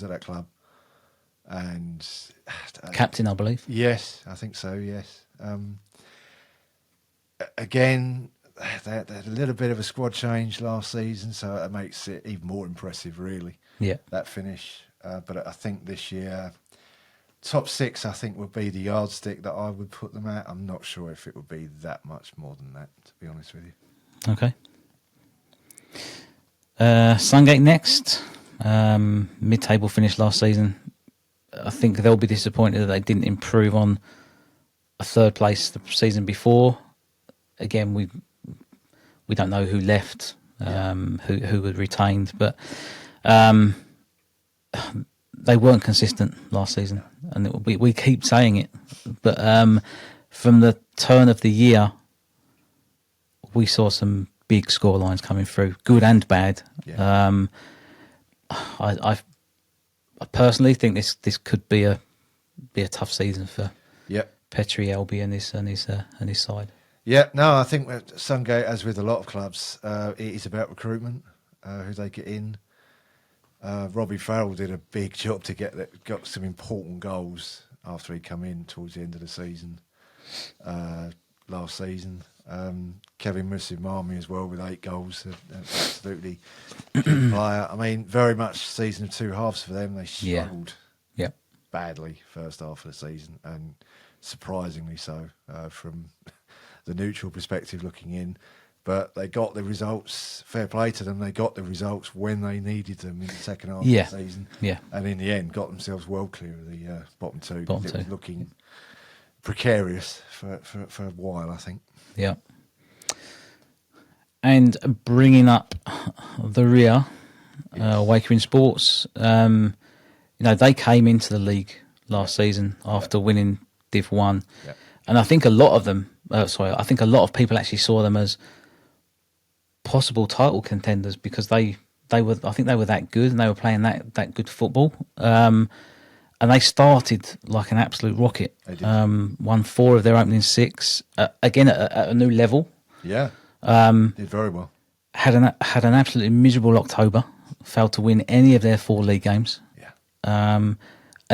that club. and Captain, I believe. yes, I think so. Yes. Again, they had a little bit of a squad change last season, so it makes it even more impressive, really. Yeah. That finish. But I think this year, top 6, I think, would be the yardstick that I would put them at. I'm not sure if it would be that much more than that, to be honest with you. Okay. Sungate next. Mid-table finish last season. I think they'll be disappointed that they didn't improve on a third place the season before. Again, we don't know who left, who was retained, but they weren't consistent last season, and we keep saying it. But from the turn of the year, we saw some big score lines coming through, good and bad. Yeah. I personally think this could be a tough season for Petri, Elby, and his side. Yeah, no, I think that Sungate, as with a lot of clubs, it is about recruitment, who they get in. Robbie Farrell did a big job to got some important goals after he come in towards the end of the season, last season. Kevin Musimami as well with 8 goals, absolutely good player. I mean, very much season of 2 halves for them. They struggled badly first half of the season, and surprisingly so from the neutral perspective looking in. But they got the results, fair play to them, they got the results when they needed them in the second half of the season. Yeah. And in the end, got themselves well clear of the bottom 2. It was looking precarious for a while, I think. Yeah. And bringing up the rear, Wakering Sports, they came into the league last season after winning Div 1. Yeah. And I think a lot of people actually saw them as possible title contenders because I think they were that good and they were playing that good football. And they started like an absolute rocket. They did. Won 4 of their opening 6, again at a new level. Yeah. Did very well. Had an absolutely miserable October. Failed to win any of their 4 league games. Yeah. And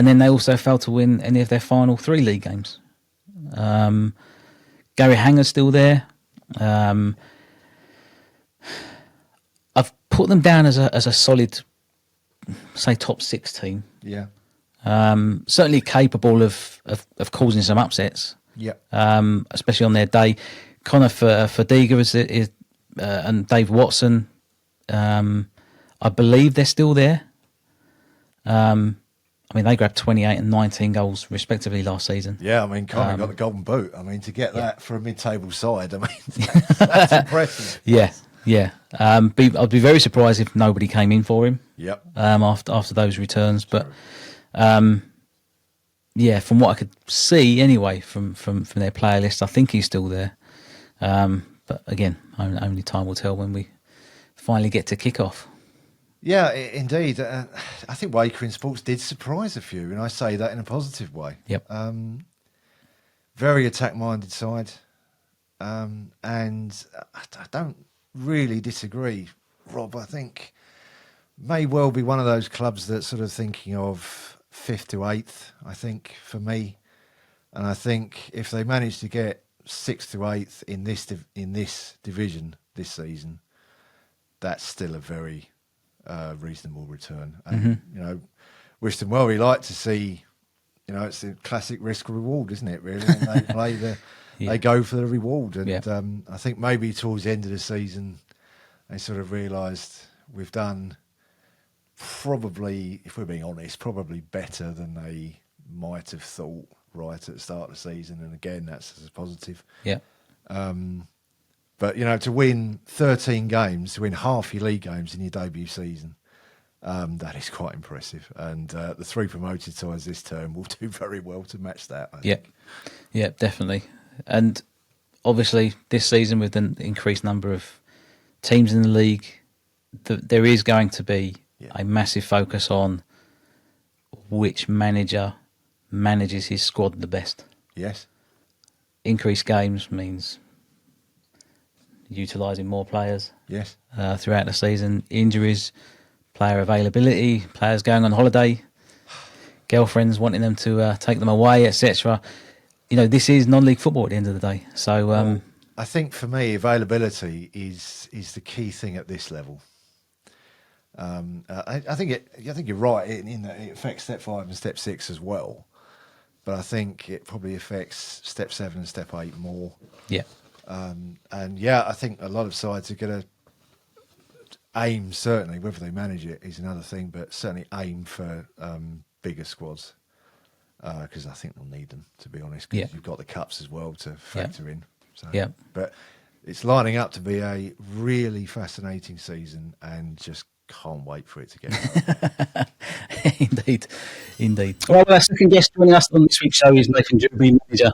then they also failed to win any of their final 3 league games. Gary Hanger's still there. I've put them down as a solid, say, top 6 team. Yeah. Certainly capable of causing some upsets. Yeah. Especially on their day. Connor Fadiga is and Dave Watson. I believe they're still there. I mean, they grabbed 28 and 19 goals respectively last season. Yeah, I mean, Connor got the golden boot. I mean, to get that for a mid-table side, I mean, that's impressive. Yeah. I'd be very surprised if nobody came in for him. Yep. After those returns, but from what I could see anyway from their player list, I think he's still there. But again, only time will tell when we finally get to kick off. Yeah, indeed. I think Wakering Sports did surprise a few, and I say that in a positive way. Yep. Very attack-minded side, and I don't really disagree, Rob. I think may well be one of those clubs that's sort of thinking of 5th to 8th, I think, for me. And I think if they manage to get 6th to 8th in this division this season, that's still a very reasonable return. And, wish them well. We like to see, it's a classic risk reward, isn't it, really? And they play they go for the reward. And I think maybe towards the end of the season, they sort of realised we've done probably, if we're being honest, probably better than they might have thought right at the start of the season. And again, that's as a positive. Yeah. But, to win 13 games, to win half your league games in your debut season, that is quite impressive. And the 3 promoted sides this term will do very well to match that, I think. Yeah, definitely. And obviously this season with the increased number of teams in the league, there is going to be a massive focus on which manager manages his squad the best. Yes. Increased games means utilising more players. Yes. Throughout the season. Injuries, player availability, players going on holiday. girlfriends wanting them to take them away, etc. You know, this is non-league football at the end of the day. So I think for me, availability is the key thing at this level. I think you're right in that it affects step 5 and step 6 as well, but I think it probably affects step 7 and step 8 more. Yeah. And yeah, I think a lot of sides are going to aim, certainly, whether they manage it is another thing, but certainly aim for bigger squads, because I think they'll need them, to be honest, because you've got the cups as well to factor in. So, but it's lining up to be a really fascinating season, and just can't wait for it to get Indeed. Well, our second guest joining us on this week's show is Nathan Juby, manager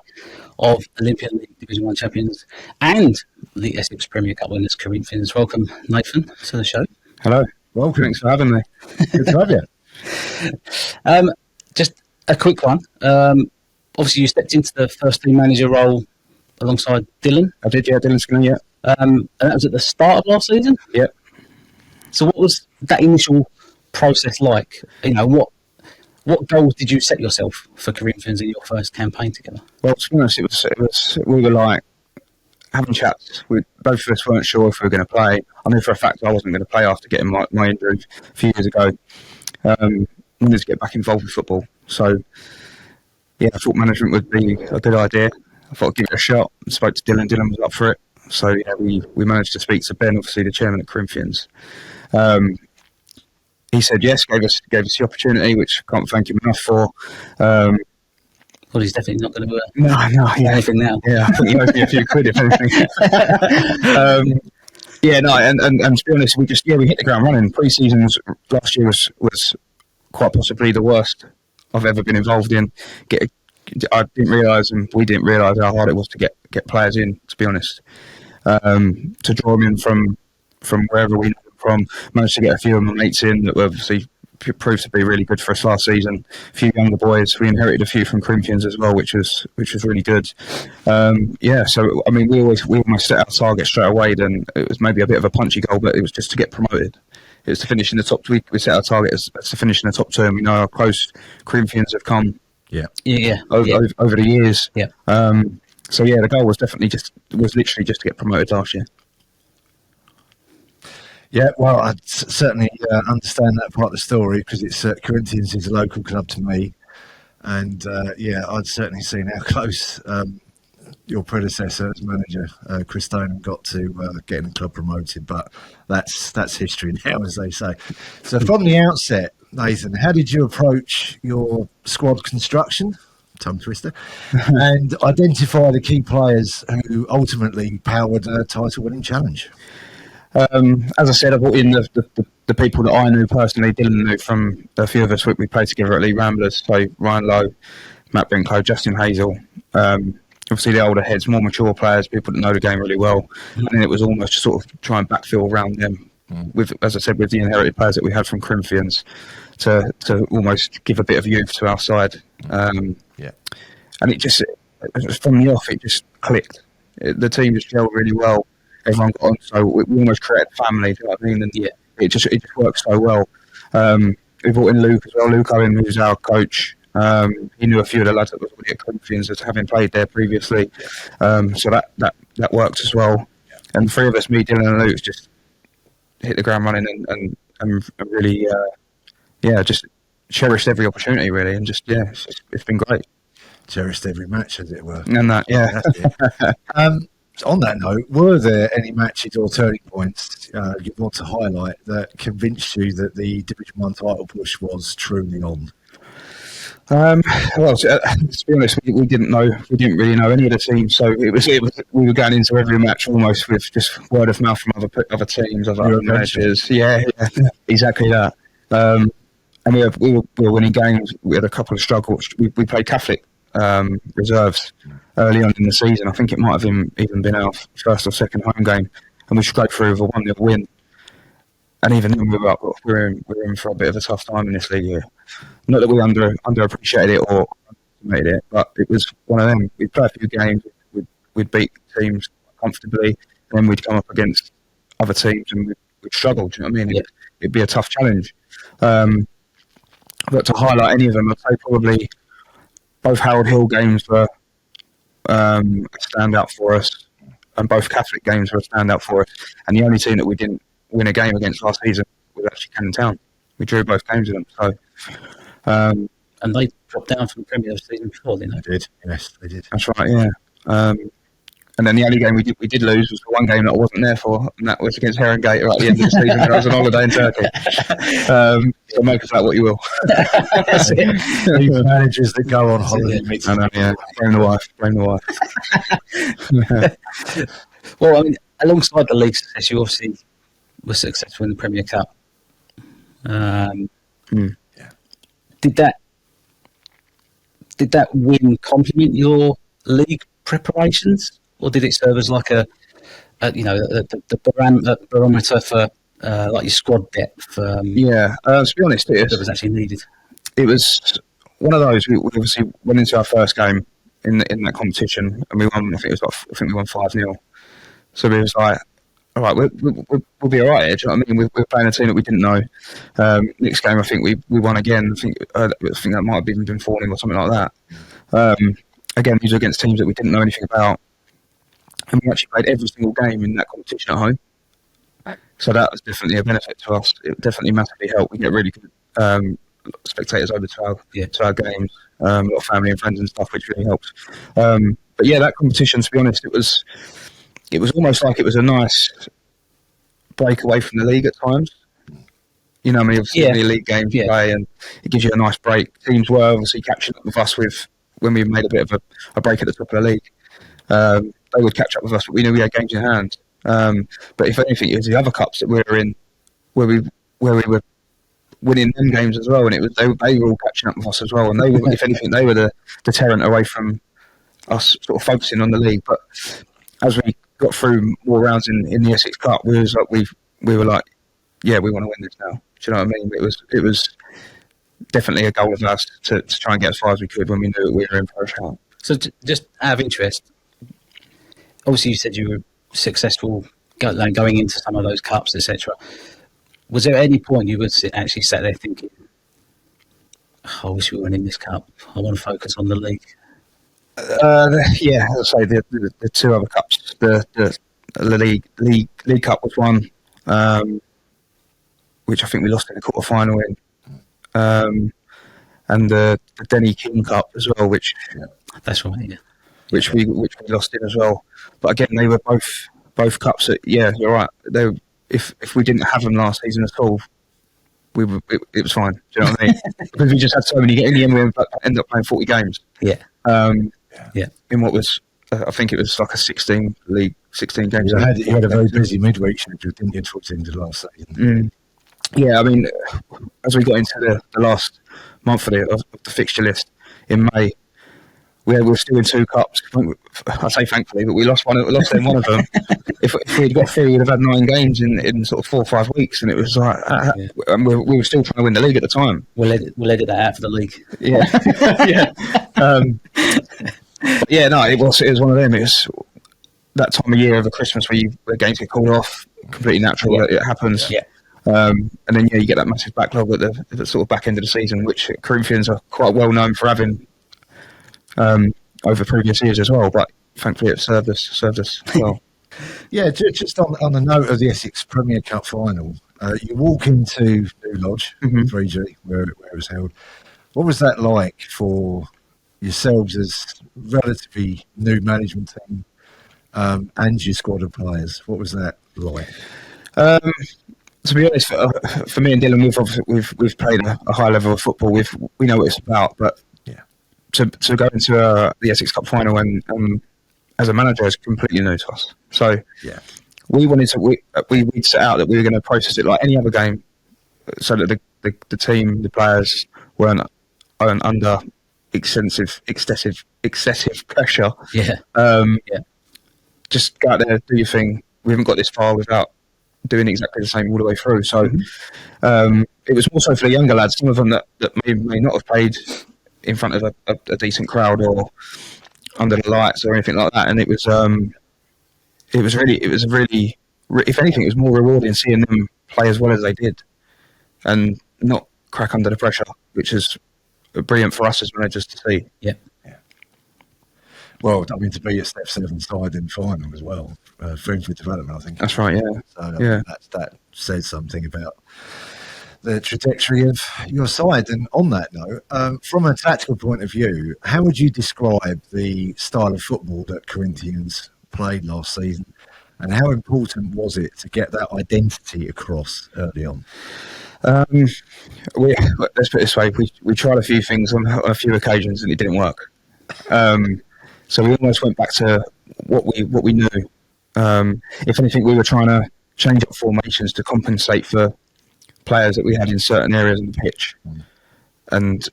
of Olympian League Division 1 champions and the Essex Premier Cup winners, Corinthians. Welcome, Nathan, to the show. Hello. Welcome. Thanks for having me. Good to have you. Just a quick one. Obviously, you stepped into the first team manager role alongside Dylan. I did, yeah, Dylan Skinner, yeah. And that was at the start of last season? Yeah. So what was that initial process like? You know, what goals did you set yourself for Corinthians in your first campaign together? Well, to be honest, we were like having chats. Both of us weren't sure if we were going to play. I knew for a fact I wasn't going to play after getting my injury a few years ago. I wanted to get back involved with football. So, yeah, I thought management would be a good idea. I thought I'd give it a shot. I spoke to Dylan. Dylan was up for it. So, yeah, we managed to speak to Ben, obviously the chairman at Corinthians. He said yes, gave us the opportunity, which I can't thank him enough for. Well, he's definitely not going to do anything now. Yeah, I think he owes me a few quid, if anything. And to be honest, we hit the ground running. Pre-seasons last year was quite possibly the worst I've ever been involved in. I didn't realise, and we didn't realise how hard it was to get players in, to be honest. To draw them in from wherever we know them from, managed to get a few of my mates in that were obviously proved to be really good for us last season. A few younger boys. We inherited a few from Corinthians as well, which was really good. So I mean, we almost set our target straight away. Then it was maybe a bit of a punchy goal, but it was just to get promoted. It was to finish in the top. We set our target as to finish in the top two. And we know how close Corinthians have come. Over the years. Yeah. So yeah, the goal was literally just to get promoted last year. Yeah, well, I certainly understand that part of the story, because it's Corinthians is a local club to me, and I'd certainly seen how close your predecessor as manager, Chris Stoneham, got to getting the club promoted, but that's history now, as they say. So from the outset, Nathan, how did you approach your squad construction? Tongue twister. And identify the key players who ultimately powered a title-winning challenge? As I said, I brought in the people that I knew personally. Dylan knew from a few of us. We played together at Lee Ramblers. So Ryan Lowe, Matt Brinklow, Justin Hazel. Obviously the older heads, more mature players, people that know the game really well. And then it was almost to sort of try and backfill around them. With, as I said, with the inherited players that we had from Corinthians, to almost give a bit of youth to our side. And it just, from the off, it just clicked. The team just gelled really well. Everyone got on, so we almost created a family. Do you know what I mean? And it just worked so well. We brought in Luke as well. Luke Owen, who's our coach. He knew a few of the lads that was already at Corinthians, as having played there previously. So that worked as well. And the three of us, me, Dylan, and Luke, just hit the ground running and really, just cherished every opportunity really, and just it's been great. Cherished every match, as it were. And that, On that note, were there any matches or turning points you want to highlight that convinced you that the Division 1 title push was truly on? To be honest, we didn't really know any of the teams, so it was we were going into every match almost with just word of mouth from other teams, other managers. Yeah, exactly that. And we were winning games. We had a couple of struggles. We played Catholic reserves early on in the season. I think it might have even been our first or second home game, and we scraped through with a 1-0 win. And even then, we were in for a bit of a tough time in this league here. Not that we underappreciated it or underestimated it, but it was one of them. We'd play a few games, we'd beat teams comfortably, then we'd come up against other teams and we'd struggle. Do you know what I mean? It'd be a tough challenge. But to highlight any of them, I'd say probably both Harold Hill games were a standout for us, and both Catholic games were a standout for us. And the only team that we didn't win a game against last season was actually Cannon Town. We drew both games with them. So, and they dropped down from the Premier the season before, didn't they? They did. Yes, they did. That's right. Yeah. And then the only game we did lose was the one game that I wasn't there for, and that was against Herongate right at the end of the season when I was on holiday in Turkey. So make of that what you will. These managers that go on holiday meetings. I know, yeah. Blame the wife. Well, I mean, alongside the league success, you obviously were successful in the Premier Cup. Did that win complement your league preparations, or did it serve as like the barometer for like your squad depth? To be honest, that was actually needed. It was one of those. We obviously went into our first game in that competition, and we won. I think we won 5-0. So we was like, all right, we'll be all right here. Do you know what I mean? We're playing a team that we didn't know. Next game, I think we won again. I think that might have even been 4-0 or something like that. Again, these were against teams that we didn't know anything about, and we actually played every single game in that competition at home. So that was definitely a benefit to us. It definitely massively helped. We get really good spectators over to our games, a lot of family and friends and stuff, which really helps. But yeah, that competition, to be honest, it was almost like it was a nice break away from the league at times. You know, I mean, obviously the league games you play, and it gives you a nice break. Teams were obviously catching up with us when we made a bit of a break at the top of the league. They would catch up with us, but we knew we had games in hand. But if anything, it was the other cups that we were in where we were winning them games as well, and they were all catching up with us as well. And they were, if anything, they were the deterrent away from us sort of focusing on the league. But as we got through more rounds in the Essex Cup, we were like, yeah, we want to win this now. Do you know what I mean? It was definitely a goal of ours to try and get as far as we could when we knew that we were in for a shot. So just out of interest, obviously you said you were successful going into some of those cups, etc. Was there any point you would actually sat there thinking, I wish we were winning this cup, I want to focus on the league? Yeah, as I say, the two other cups, the league cup was one, which I think we lost in the quarter-final in, and the Denny King Cup as well, which that's right, yeah. Which we lost in as well. But again, they were both cups that, yeah, you're right. If we didn't have them last season at all, it was fine. Do you know what I mean? Because we just had so many. In the end, we ended up playing 40 games. Yeah. In what was, I think it was like a 16 games. You had a very busy midweek schedule, didn't you, towards the end of last season? Yeah, I mean, as we got into the last month of the fixture list in May, we were still in two cups. I say thankfully, but we lost one of them. If we'd got through, we'd have had 9 games in sort of 4 or 5 weeks, and it was like, and we were still trying to win the league at the time. We'll edit that out for the league. Yeah, yeah. No, it was one of them. It was that time of year over Christmas where games get called off. Completely natural that it happens. Yeah. And then you get that massive backlog at the sort of back end of the season, which Corinthians are quite well known for having. Over previous years as well, but thankfully it served us well. Yeah, just on the note of the Essex Premier Cup final, you walk into New Lodge, 3G, where it was held. What was that like for yourselves as relatively new management team and your squad of players? What was that like? To be honest, for me and Dylan, we've played a high level of football. We know what it's about, but to go into the Essex Cup final and as a manager is completely new to us. So we wanted to we'd set out that we were going to process it like any other game, so that the team, the players weren't under excessive pressure. Just go out there, do your thing. We haven't got this far without doing exactly the same all the way through. So it was more so for the younger lads, some of them that may not have played in front of a decent crowd or under the lights or anything like that, and it was really, if anything, it was more rewarding seeing them play as well as they did and not crack under the pressure, which is brilliant for us as managers to see. Yeah. Well, I mean, to be at step 7 side in final as well, food for development, I think. That's right, yeah. So I Yeah. mean, that says something about the trajectory of your side. And on that note, from a tactical point of view, how would you describe the style of football that Corinthians played last season? And how important was it to get that identity across early on? Let's put it this way: we tried a few things on a few occasions and it didn't work. So we almost went back to what we knew. If anything, we were trying to change up formations to compensate for players that we had in certain areas of the pitch. And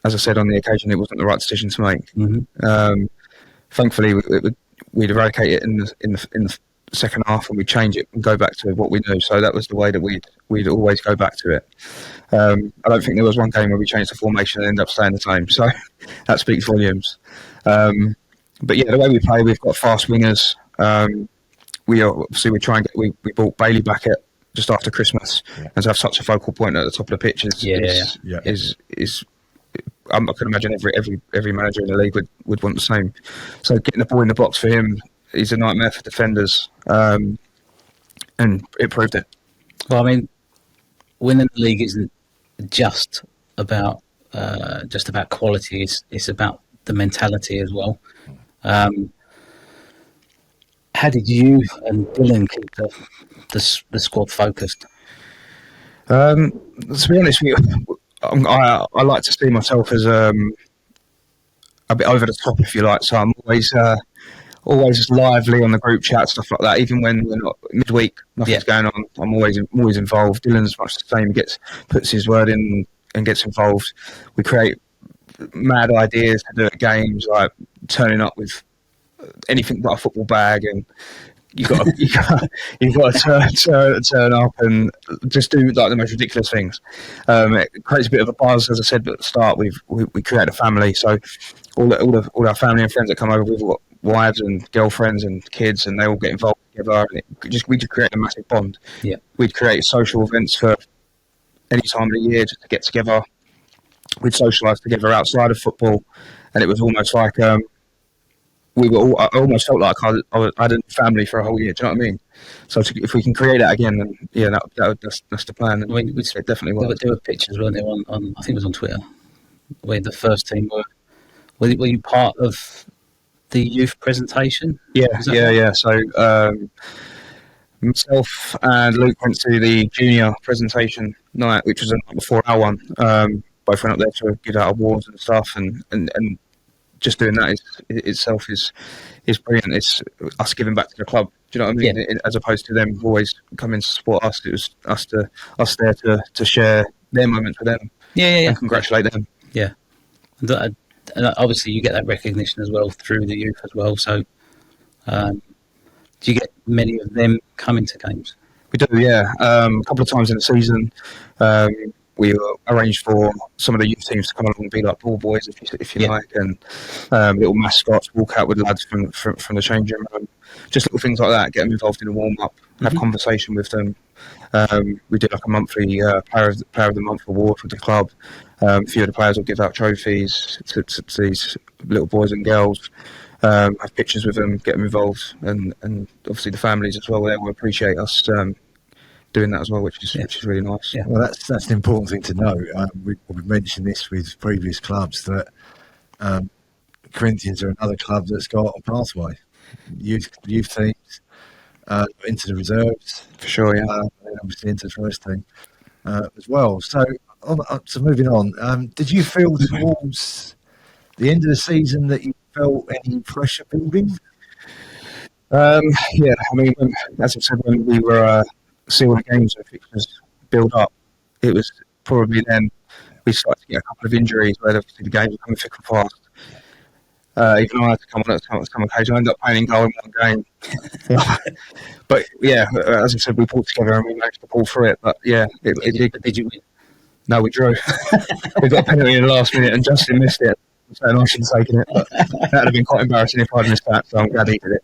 as I said on the occasion, it wasn't the right decision to make. Mm-hmm. Thankfully, we'd eradicate it in the second half, and we'd change it and go back to what we knew. So that was the way that we'd always go back to it. I don't think there was one game where we changed the formation and ended up staying the same. So that speaks volumes. But yeah, the way we play, we've got fast wingers. We try and we brought Bailey back at just after Christmas, and to have such a focal point at the top of the pitch is I can imagine every manager in the league would want the same. So getting the ball in the box for him is a nightmare for defenders, and it proved it. Well, I mean, winning the league isn't just about quality. It's about the mentality as well. How did you and Dylan keep the squad focused? To be honest, I like to see myself as a bit over the top, if you like. So I'm always lively on the group chat, stuff like that. Even when we're not midweek, nothing's going on, I'm always involved. Dylan's much the same. Puts his word in and gets involved. We create mad ideas to do at games, like turning up with anything but a football bag, and you've got to turn up and just do like the most ridiculous things. It creates a bit of a buzz. As I said at the start, we create a family, so all our family and friends that come over, we've got wives and girlfriends and kids, and they all get involved together. And we just create a massive bond. Yeah, we'd create social events for any time of the year just to get together. We'd socialise together outside of football, and it was almost like I almost felt like I had a family for a whole year. Do you know what I mean? So if we can create that again, then that's the plan. And we definitely was. There were pictures, weren't there? On I think it was on Twitter, where the first team were you part of the youth presentation? Yeah. So myself and Luke went to the junior presentation night, which was a night before our one. Both went up there to give out awards and stuff, and just doing that itself is brilliant. It's us giving back to the club. Do you know what I mean? Yeah. As opposed to them always coming to support us, it was us there to share their moments with them. Yeah. And congratulate them. Yeah. And obviously, you get that recognition as well through the youth as well. So, do you get many of them coming to games? We do, yeah. A couple of times in the season, we arranged for some of the youth teams to come along and be like ball boys, if you like, and little mascots, walk out with lads from the changing room, just little things like that. Get them involved in a warm up, have conversation with them. We did like a monthly player of the month award for the club. A few of the players will give out trophies to these little boys and girls. Have pictures with them, get them involved, and obviously the families as well. They will appreciate us doing that as well, which is really nice. Yeah. Well, that's an important thing to know. We've mentioned this with previous clubs that Corinthians are another club that's got a pathway, youth teams into the reserves For sure, yeah. and obviously into the first team as well. So moving on, did you feel towards the end of the season that you felt any pressure building? Yeah, I mean, as I said, when we were seeing the games and fixtures build up, it was probably then we started to get a couple of injuries where the games were coming thick and fast. Even I had to come on at some occasion. I ended up playing in goal in one game. But yeah, as I said, we pulled together and we managed to pull through it. But yeah, Did you win? No, we drew. We got a penalty in the last minute and Justin missed it. So I should have taken it. But that would have been quite embarrassing if I'd missed that. So I'm glad he did it.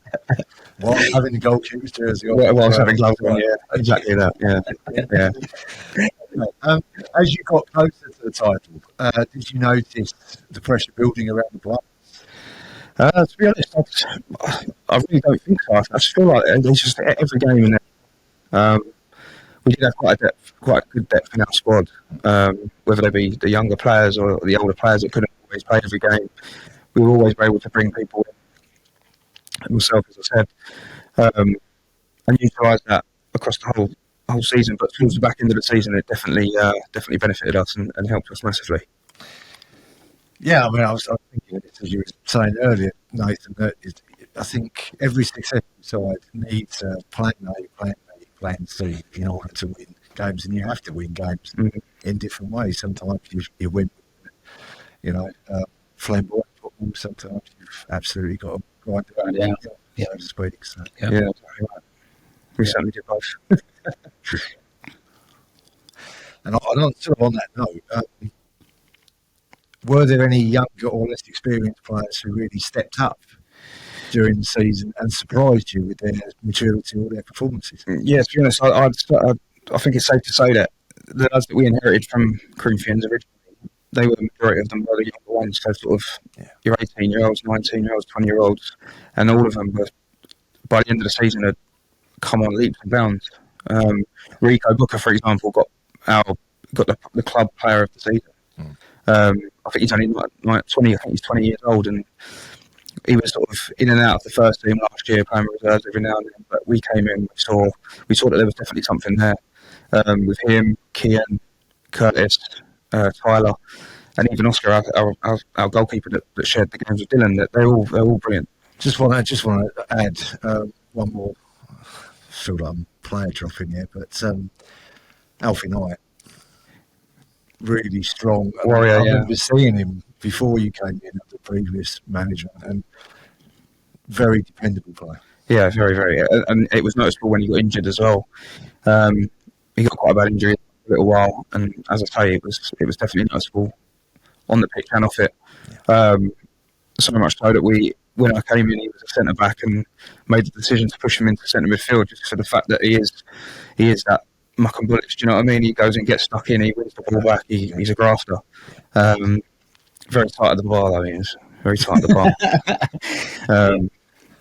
Well, having the goalkeeper's jersey on. Whilst having gloves on, yeah, exactly that. Yeah. As you got closer to the title, did you notice the pressure building around the block? To be honest, I really don't think so. I just feel like there's just every game in there. We did have quite a good depth in our squad, whether they be the younger players or the older players that couldn't always play every game. We were always able to bring people in, myself, as I said, and utilise that across the whole season. But towards the back end of the season, it definitely benefited us and helped us massively. Yeah, I mean, I was thinking of this as you were saying earlier, Nathan, that I think every successful side needs plan A, plan B, plan C in order to win games, and you have to win games in different ways. Sometimes you win, flamboyant football. Sometimes you've absolutely got to grind it out, so to speak. So. Yeah, exactly right. We certainly did both. And sort of on that note, were there any younger or less experienced players who really stepped up during the season and surprised you with their maturity or their performances? Yeah, to be honest, I think it's safe to say that the lads that we inherited from Corinthians originally, they were the majority of them were the younger ones, so sort of your 18-year-olds, 19-year-olds, 20-year-olds, and all of them were, by the end of the season, had come on leaps and bounds. Rico Booker, for example, got the club player of the season. I think he's only like 20. I think he's 20 years old, and he was sort of in and out of the first team last year, playing reserves every now and then. But we came in, we saw that there was definitely something there with him, Kian, Curtis, Tyler, and even Oscar, our goalkeeper that shared the games with Dylan. That they're all brilliant. Just want to add one more. I feel like I'm player dropping here, but Alfie Knight. Really strong warrior. I remember seeing him before you came in as the previous manager, and very dependable player. Yeah, very, very. And it was noticeable when he got injured as well. He got quite a bad injury for a little while, and as I say, it was definitely noticeable on the pitch and off it. So much so that when I came in, he was a centre back and made the decision to push him into centre midfield just for the fact that he is that muck and bullets, do you know what I mean? He goes and gets stuck in, he wins the ball back, he's a grafter. Very tight at the bar, though, he is. Very tight at the bar.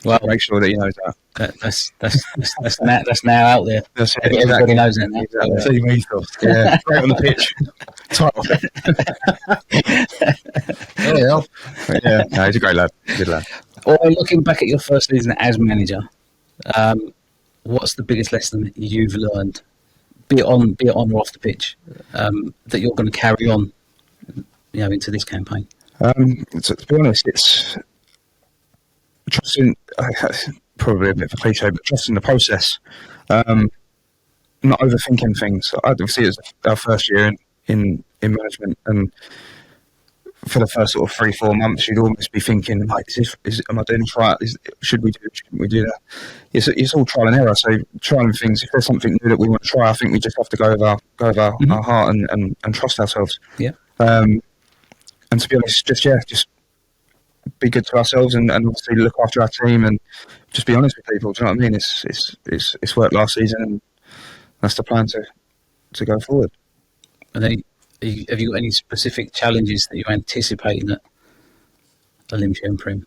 Well, make sure that he knows that. That's now out there. That's it, Everybody knows that now. Exactly. Team ethos. Yeah, great on the pitch. Tight off it. Yeah, no, he's a great lad. Good lad. Or looking back at your first season as manager, what's the biggest lesson that you've learned, be it on or off the pitch, that you're going to carry on, into this campaign? To be honest, it's trusting. Probably a bit of a cliche, but trusting the process. Not overthinking things. Obviously, it's our first year in management, and for the first sort of 3-4 months, you'd almost be thinking, like, am I doing this right? Shouldn't we do that? It's all trial and error. So trying things. If there's something new that we want to try, I think we just have to go with our heart and trust ourselves. Yeah. And to be honest, just be good to ourselves and obviously look after our team and just be honest with people. Do you know what I mean? It's worked last season, and that's the plan to go forward. And then, have you got any specific challenges that you're anticipating at Olympia and Prim?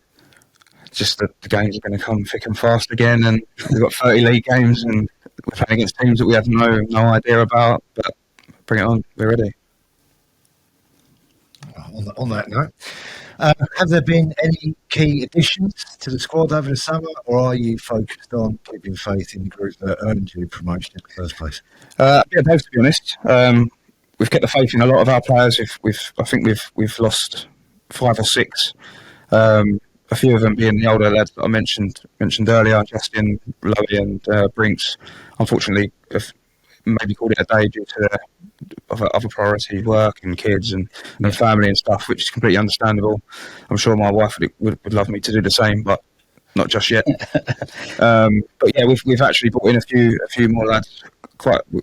Just that the games are going to come thick and fast again, and we've got 30 league games, and we're playing against teams that we have no idea about. But bring it on, we're ready. On that note, have there been any key additions to the squad over the summer, or are you focused on keeping faith in the group that earned you promotion in the first place? Yeah, both, to be honest. We've kept the faith in a lot of our players. I think we've lost 5 or 6. A few of them being the older lads that I mentioned earlier, Justin, Lowy and Brinks. Unfortunately, have maybe called it a day due to other priorities, work and kids and family and stuff, which is completely understandable. I'm sure my wife would love me to do the same, but not just yet. But yeah, we've actually brought in a few more lads.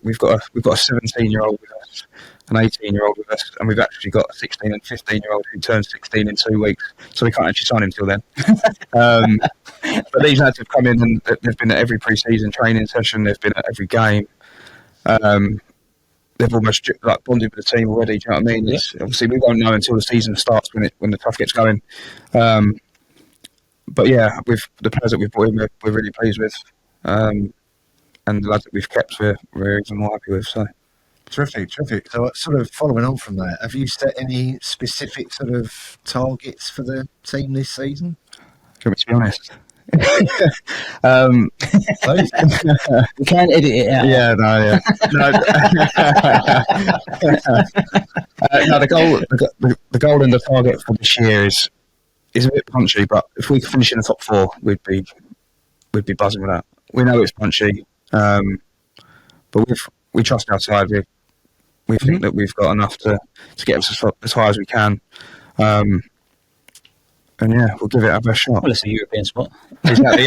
We've got a 17-year-old with us, an 18-year-old with us, and we've actually got a 16 and 15-year-old who turns 16 in 2 weeks, so we can't actually sign him till then. But these lads have come in and they've been at every pre-season training session. They've been at every game. they've almost like bonded with the team already. Do you know what I mean? It's, obviously, we won't know until the season starts when the tough gets going. But yeah, with the players that we've brought in, we're really pleased with, and the lads that we've kept, we're even more happy with. So Terrific. So, sort of following on from that, have you set any specific sort of targets for the team this season? do you want me to be honest? Please. We can't edit it out. Yeah, no. No, the goal and the target for this year is a bit punchy, but if we finish in the top 4, we'd be buzzing with that. We know it's punchy, but we trust our side. We think that we've got enough to get us as high as we can. And yeah, we'll give it our best shot. Well, it's a European spot. Exactly.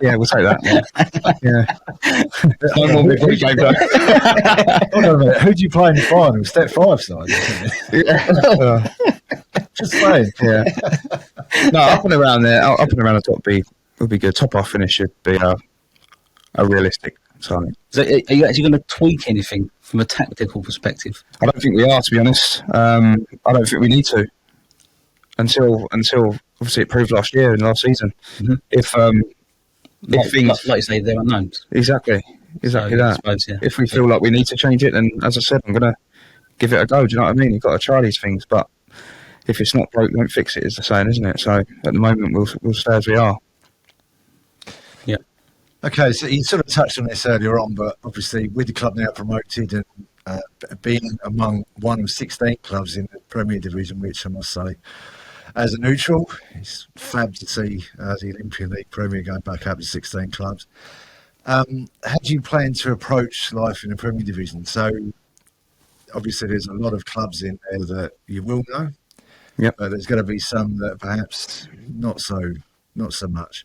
Yeah, we'll take that. Yeah. No more big league game though. Hold on a minute. Who do you play in the final? Step 5 side. Just saying. Yeah. No, up and around there, up and around the top would be good. Top half finish should be a realistic signing. So are you actually going to tweak anything from a tactical perspective? I don't think we are, to be honest. I don't think we need to until obviously it proved last year and last season. Mm-hmm. If things like you say, they're unknowns. Exactly So, that. I suppose, yeah. If we feel like we need to change it, then as I said, I'm going to give it a go. Do you know what I mean? You've got to try these things, but if it's not broke, don't fix it, is the saying, isn't it? So at the moment, we'll stay as we are. Yeah. Okay, so you sort of touched on this earlier on, but obviously with the club now promoted and being among one of 16 clubs in the Premier Division, which I must say, as a neutral, it's fab to see the Olympian League Premier going back up to 16 clubs. How do you plan to approach life in the Premier Division? So obviously there's a lot of clubs in there that you will know. Yep. But there's going to be some that perhaps not so much.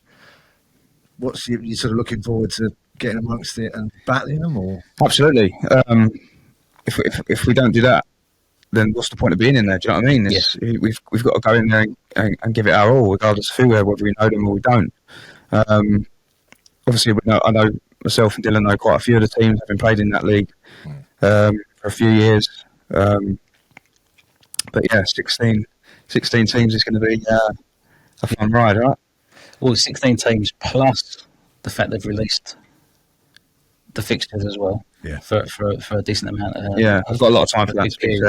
What's you sort of looking forward to getting amongst it and battling them, or? Absolutely. If we don't do that, then what's the point of being in there? Do you know what I mean? We've got to go in there and give it our all, regardless of who we are, whether we know them or we don't. Obviously, I know myself and Dylan know quite a few of the teams. Have been played in that league for a few years. But yeah, 16 teams is going to be a fun ride, right? Well, 16 teams plus the fact they've released the fixtures as well. Yeah. For a decent amount. I've got a lot of time for that. period,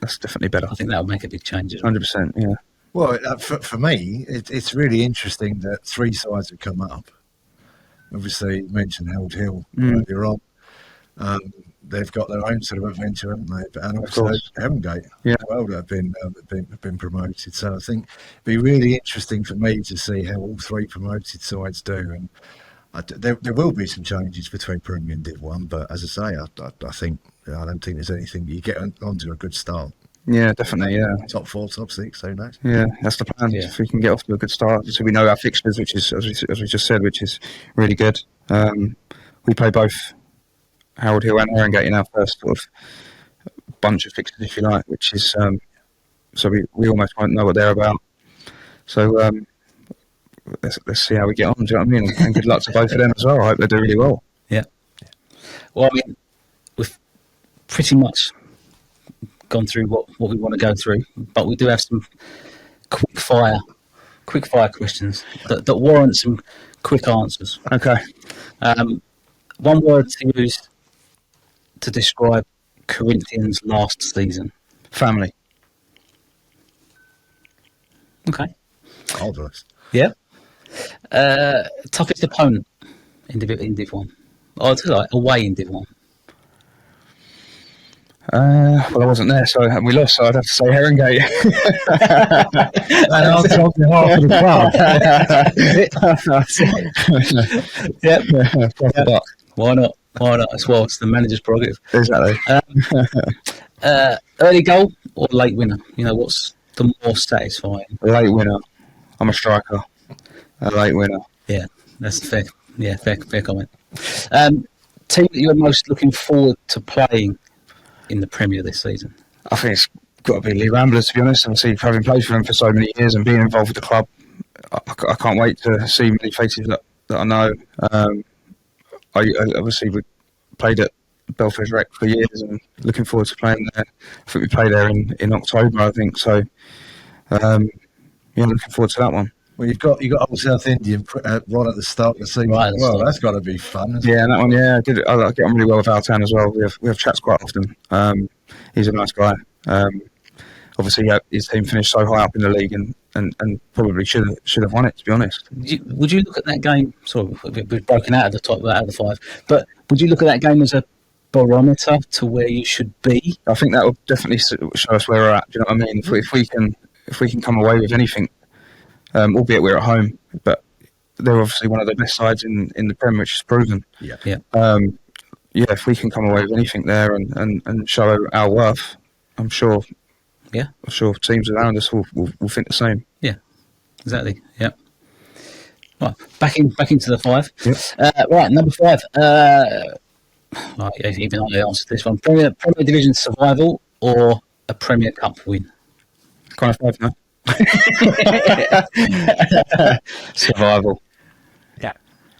That's definitely better. I think that would make a big change as well. 100%. Yeah. Well, for me, it's really interesting that 3 sides have come up. Obviously, you mentioned Held Hill earlier on. They've got their own sort of adventure, haven't they? And also Herongate as well that have been promoted. So I think it'd be really interesting for me to see how all 3 promoted sides do. And there will be some changes between Premier and Div 1, but as I say, I don't think there's anything you get onto a good start. Yeah, definitely. Yeah, Top 4, top 6, who knows? yeah, that's the plan. Yeah. If we can get off to a good start, so we know our fixtures, which is as we just said, which is really good. We play both Harold Hill and Herongate in our first sort of bunch of fixtures, if you like, which is so we almost won't know what they're about. So let's see how we get on. Do you know what I mean? And good luck to both of them as well. I hope they do really well. Yeah. Well, I mean, we've pretty much gone through what we want to go through, but we do have some quick fire questions that warrant some quick answers. Okay. One word to use to describe Corinthians last season. Family. Okay. Marvellous. Yeah. Toughest opponent in Div 1. Or away in Div 1. Well, I wasn't there, so we lost. So I'd have to say Herongate. And I'll talk on behalf of the club. Yeah. Why not? As well, it's the manager's prerogative. Exactly. Early goal or late winner? You know, what's the more satisfying? Late winner. I'm a striker. A late winner. Yeah, that's fair. Yeah, fair comment. Team that you're most looking forward to playing in the Premier this season? I think it's got to be Lee Ramblers, to be honest. Obviously, having played for them for so many years and being involved with the club, I can't wait to see many faces that I know. I obviously we played at Belfast Rec for years, and looking forward to playing there. I think we play there in October, I think. So, yeah, looking forward to that one. Well, you've got Old South Indian right at the start of the season. Right at the start. That's got to be fun. Isn't Yeah, and that one, I get on really well with Altan as well. We have chats quite often. He's a nice guy. Obviously, his team finished so high up in the league and probably should have won it, to be honest. Would you look at that game? Sorry, we've broken out of the top out of the 5, but would you look at that game as a barometer to where you should be? I think that will definitely show us where we're at. Do you know what I mean? If we can come away with anything, albeit we're at home, but they're obviously one of the best sides in the Premier, which is proven. Yeah. If we can come away with anything there and show our worth, I'm sure. Yeah, I'm sure teams around us will think the same. Yeah, exactly. Yeah. Right, back into the 5. Yep. Right, number 5. Right, even I answered this one. Premier Division survival or a Premier Cup win? Kind of 5 now. Survival.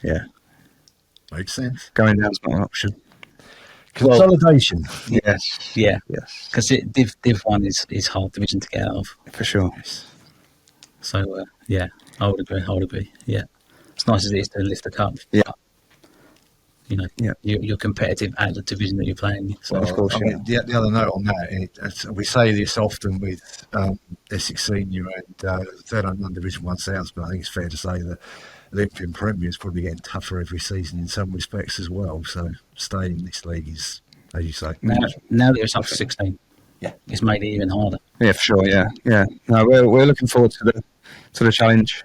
Yeah. Makes sense. Going down's not an option. Consolidation. Yes. Yeah. Yes. Because Div 1 is hard division to get out of. For sure. So, I would agree. Yeah. It's nice as it is to lift the cup. Yeah. You're competitive at the division that you're playing. So, Well, of course, the other note on that, we say this often with Essex Senior and third and Division 1 South, but I think it's fair to say that Olympian Premier is probably getting tougher every season in some respects as well. So staying in this league is, as you say, now that it's up to 16, it's made it even harder. Yeah, for sure. Yeah. No, we're looking forward to the challenge.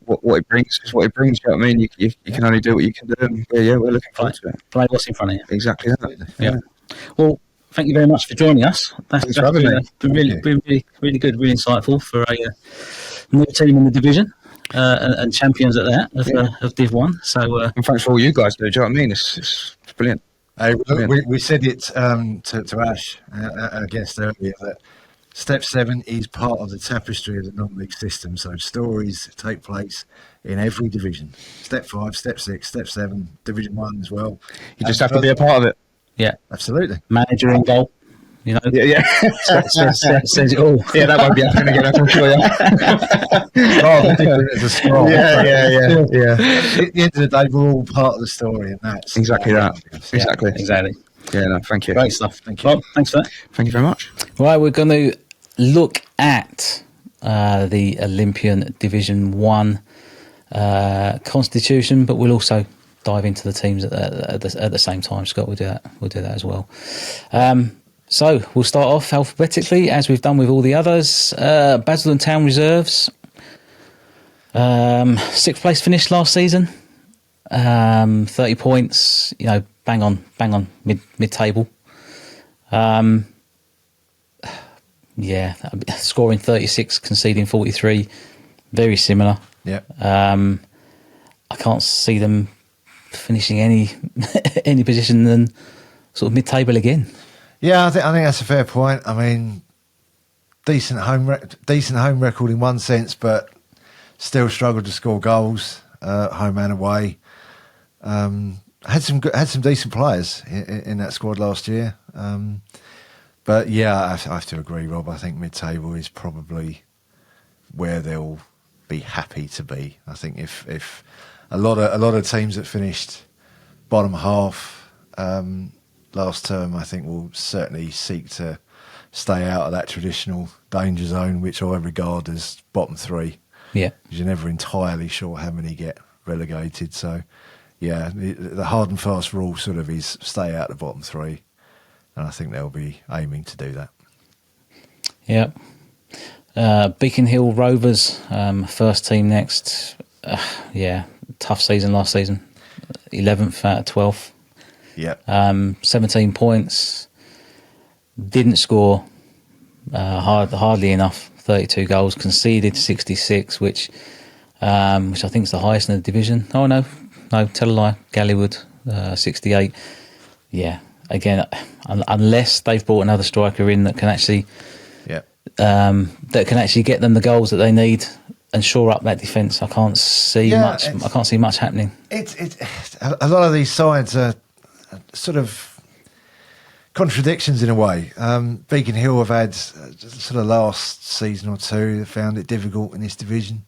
What it brings is what it brings. You know what I mean? You can only do what you can do. And we're looking forward to it. Play what's in front of you. Exactly that. Yeah. Well, thank you very much for joining us. Thanks for having me. Been really good, really insightful for a new team in the division and champions at that of Div 1. So, and thanks for all you guys do. Do you know what I mean? It's brilliant. Hey, we said it to Ash, our guest earlier, that Step 7 is part of the tapestry of the non-league system. So stories take place in every division. Step 5, Step 6, Step 7, Division 1 as well. You just have to be a part of it. yeah, Absolutely. manager in goal. Yeah. Says it all. Yeah, that won't be happening again, I can assure you. Rather different as a scroll. Yeah. At the end of the day, we're all part of the story, and that's Exactly that. Exactly. Yeah, no, thank you. Great stuff. Thank you. Well, thanks for that. Thank you very much. Right, we're going to look at the Olympian Division 1 constitution, but we'll also dive into the teams at the same time. Scott, we'll do that as well. So we'll start off alphabetically, as we've done with all the others. Basildon Town Reserves, 6th place finish last season, 30 points. Bang on mid-table. Scoring 36, conceding 43, very similar. Yeah. I can't see them finishing any position than sort of mid-table again. Yeah, I think that's a fair point. I mean, decent home record in one sense, but still struggled to score goals, home and away. Had some decent players in that squad last year. But yeah, I have to agree, Rob. I think mid-table is probably where they'll be happy to be. I think if a lot of teams that finished bottom half last term, I think will certainly seek to stay out of that traditional danger zone, which I regard as bottom 3. Yeah, because you're never entirely sure how many get relegated. So yeah, the hard and fast rule sort of is stay out of the bottom 3. And I think they'll be aiming to do that. Yeah. Beacon Hill Rovers, first team next. Tough season last season. 11th out of 12th. Yeah. 17 points. Didn't score hardly enough. 32 goals. Conceded 66, which I think is the highest in the division. Oh, no, tell a lie. Gallywood, 68. Yeah. Again, unless they've brought another striker in that can actually, get them the goals that they need, and shore up that defence. I can't see much. I can't see much happening. It's a lot of these sides are sort of contradictions in a way. Beacon Hill have had sort of last season or two, they found it difficult in this division.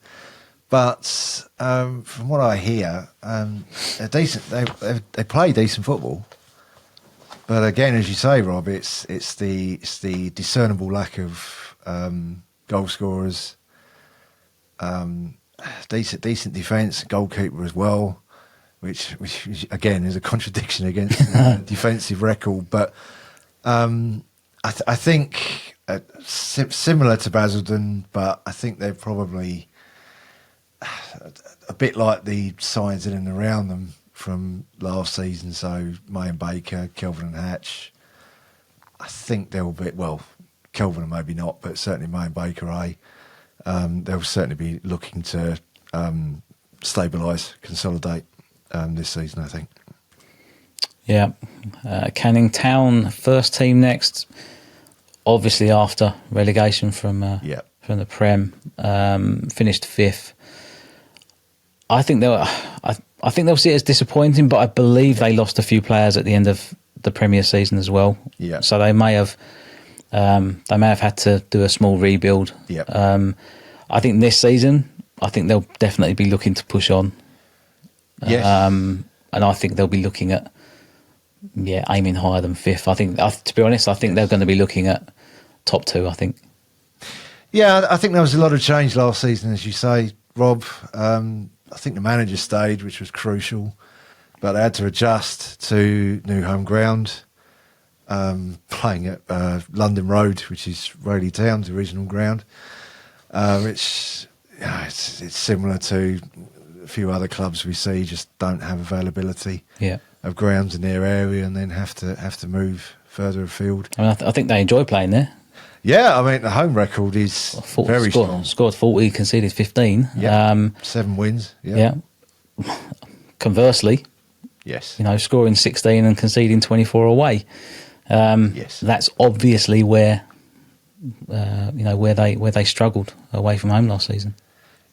But from what I hear, they're decent. They play decent football. But again, as you say, Rob, it's the discernible lack of goal scorers, decent defence, goalkeeper as well, which again is a contradiction against the defensive record. But I think similar to Basildon, but I think they're probably a bit like the sides in and around them from last season. So May and Baker, Kelvin and Hatch. I think they'll be, well, Kelvin maybe not, but certainly May and Baker, they'll certainly be looking to stabilise, consolidate this season, I think. Yeah. Canning Town, first team next, obviously after relegation from the Prem, finished 5th. I think they'll see it as disappointing, but I believe they lost a few players at the end of the Premier season as well. Yeah. So they may have had to do a small rebuild. Yeah. I think this season, I think they'll definitely be looking to push on. Yes. And I think they'll be looking at aiming higher than 5th. I think, to be honest, I think they're going to be looking at top 2. I think. Yeah, I think there was a lot of change last season, as you say, Rob. I think the manager stayed, which was crucial, but they had to adjust to new home ground, playing at London Road, which is Rayleigh Town's original ground, which it's similar to a few other clubs we see just don't have availability of grounds in their area and then have to move further afield. I mean, I think they enjoy playing there. Yeah, I mean, the home record is very strong. Scored 40, conceded 15. Yeah, 7 wins. Yeah. Conversely, yes, scoring 16 and conceding 24 away. Yes, that's obviously where where they struggled away from home last season.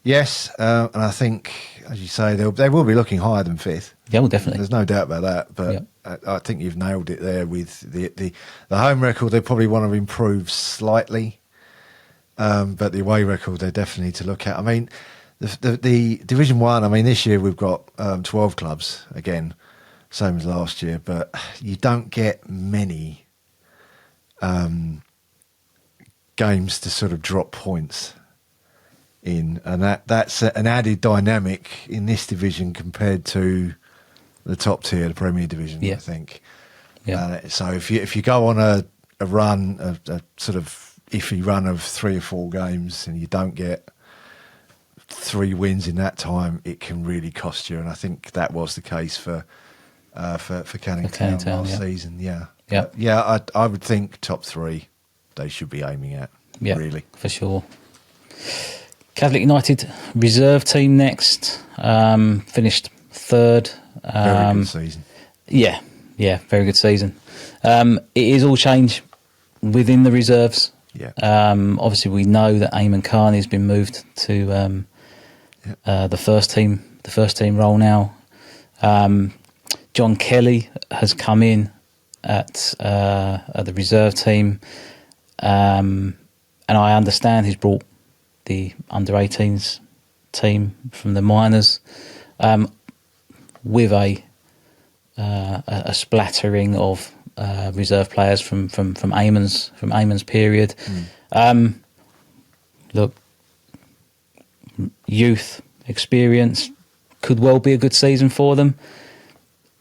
Yes, and I think, as you say, they will be looking higher than 5th. Yeah, well, definitely. There's no doubt about that. But I think you've nailed it there with the home record. They probably want to improve slightly, but the away record they definitely need to look at. I mean, the Division 1. I mean, this year we've got 12 clubs again, same as last year, but you don't get many games to sort of drop points in, and that's an added dynamic in this division compared to the top tier, the Premier Division. I think. Yeah. So if you go on a run, a sort of iffy run of 3 or 4 games, and you don't get 3 wins in that time, it can really cost you. And I think that was the case for Canning Town last season. I would think top 3 they should be aiming at. Yeah, really, for sure. Catholic United reserve team next, finished 3rd. Very good season. Yeah, very good season. It is all change within the reserves. Yeah. Obviously, we know that Eamon Carney has been moved to the first team role now. John Kelly has come in at the reserve team, and I understand he's brought the under-18s team from the minors, with a splattering of reserve players from Eamon's period. Look, youth experience could well be a good season for them.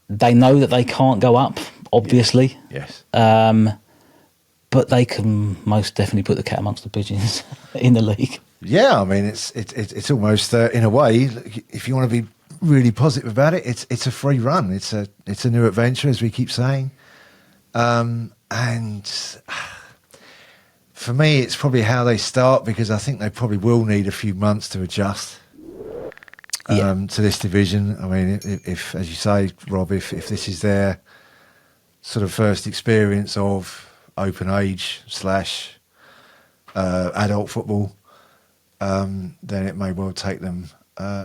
They know that they can't go up, obviously. Yes. But they can most definitely put the cat amongst the pigeons in the league. Yeah, I mean, it's almost in a way, if you want to be really positive about it, it's a free run. It's a new adventure, as we keep saying. And for me, it's probably how they start, because I think they probably will need a few months to adjust to this division. I mean, if as you say, Rob, if this is their sort of first experience of open age / adult football, then it may well take them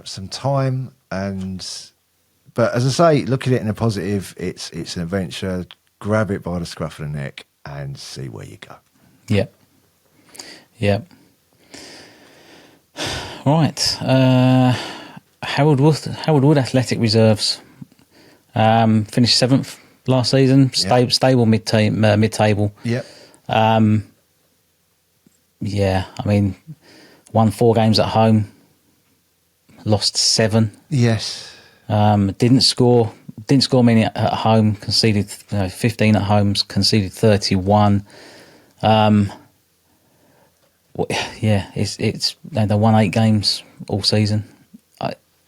some time. But as I say, look at it in a positive. It's an adventure. Grab it by the scruff of the neck and see where you go. Yep. Yep. Right. Harold Wood Athletic Reserves finished 7th last season. Stable mid-table. Yep. Yeah, I mean, won 4 games at home, lost 7. Yes. Didn't score many at home. Conceded 15 at home. Conceded 31. It's they won 8 games all season.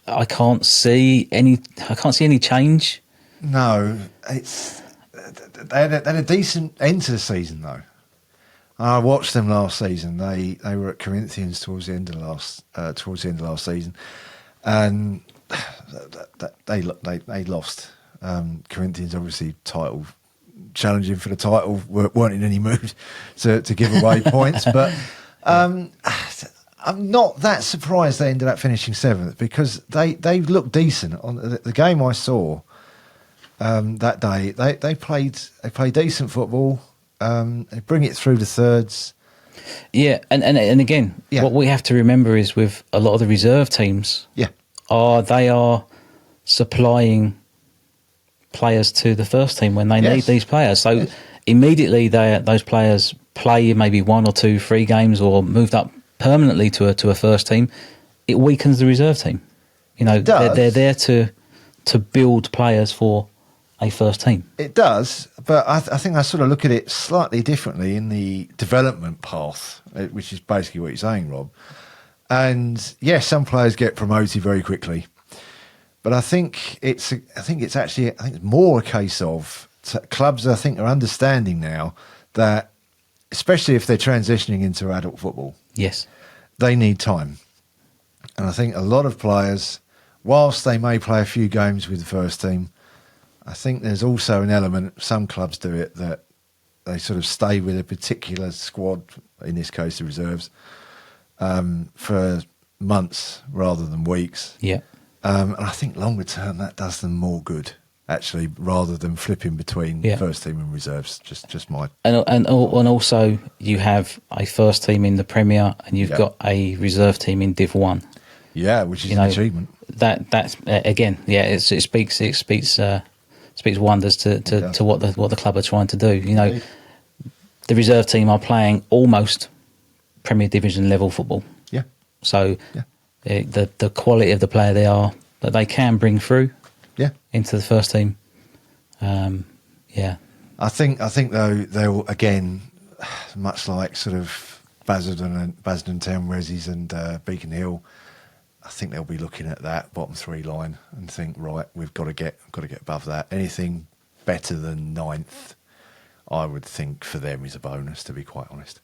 I can't see any change. No, they had a decent end to the season though. I watched them last season. They were at Corinthians towards the end of last season, and they lost. Corinthians obviously challenging for the title weren't in any mood to give away points, but I'm not that surprised they ended up finishing 7th because they looked decent on the game I saw that day. They played decent football. They bring it through the thirds. Yeah, and again, what we have to remember is with a lot of the reserve teams, they are supplying players to the first team when they need these players. So immediately those players play maybe 1 or 2, 3 games or moved up permanently to a first team. It weakens the reserve team. They're there to build players for a first team. It does, but I think I sort of look at it slightly differently in the development path, which is basically what you're saying, Rob. And yes, some players get promoted very quickly, but I think it's more a case of clubs. I think are understanding now that, especially if they're transitioning into adult football, yes, they need time. And I think a lot of players, whilst they may play a few games with the first team, I think there's also an element, some clubs do it, that they sort of stay with a particular squad, in this case the reserves, for months rather than weeks. Yeah. And I think longer term that does them more good, actually, rather than flipping between first team and reserves. Just my... And also you have a first team in the Premier and you've got a reserve team in Div 1. Yeah, which is an achievement. That's again, it speaks wonders to what the club are trying to do. The reserve team are playing almost Premier Division level football. Yeah. So the quality of the player that they can bring through into the first team. I think though they'll again, much like sort of Basildon Town, Resies and Beacon Hill, I think they'll be looking at that bottom 3 line and think, right, we've got to get above that. Anything better than 9th, I would think for them is a bonus, to be quite honest.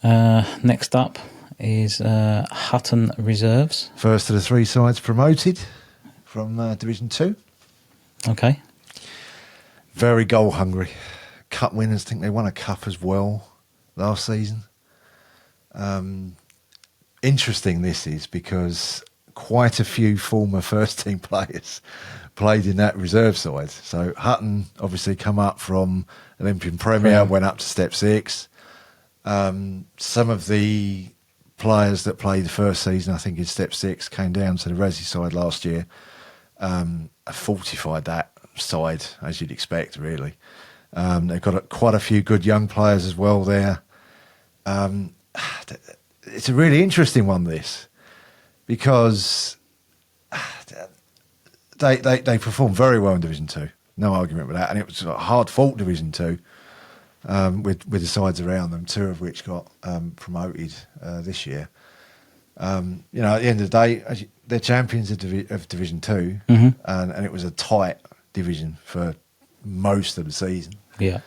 Next up is Hutton Reserves. First of the 3 sides promoted from Division 2. Okay. Very goal hungry. Cup winners, I think they won a cup as well last season. Interesting this is because quite a few former first team players played in that reserve side. So Hutton obviously come up from Olympian Premier, went up to Step 6. Some of the players that played the first season, I think in Step 6, came down to the Resi side last year, fortified that side as you'd expect, really. They've got quite a few good young players as well there. It's a really interesting one, this, because they performed very well in Division 2. No argument with that. And it was a hard-fought Division 2 with the sides around them, 2 of which got promoted this year. At the end of the day, they're champions of Division 2, and it was a tight division for most of the season. Yeah.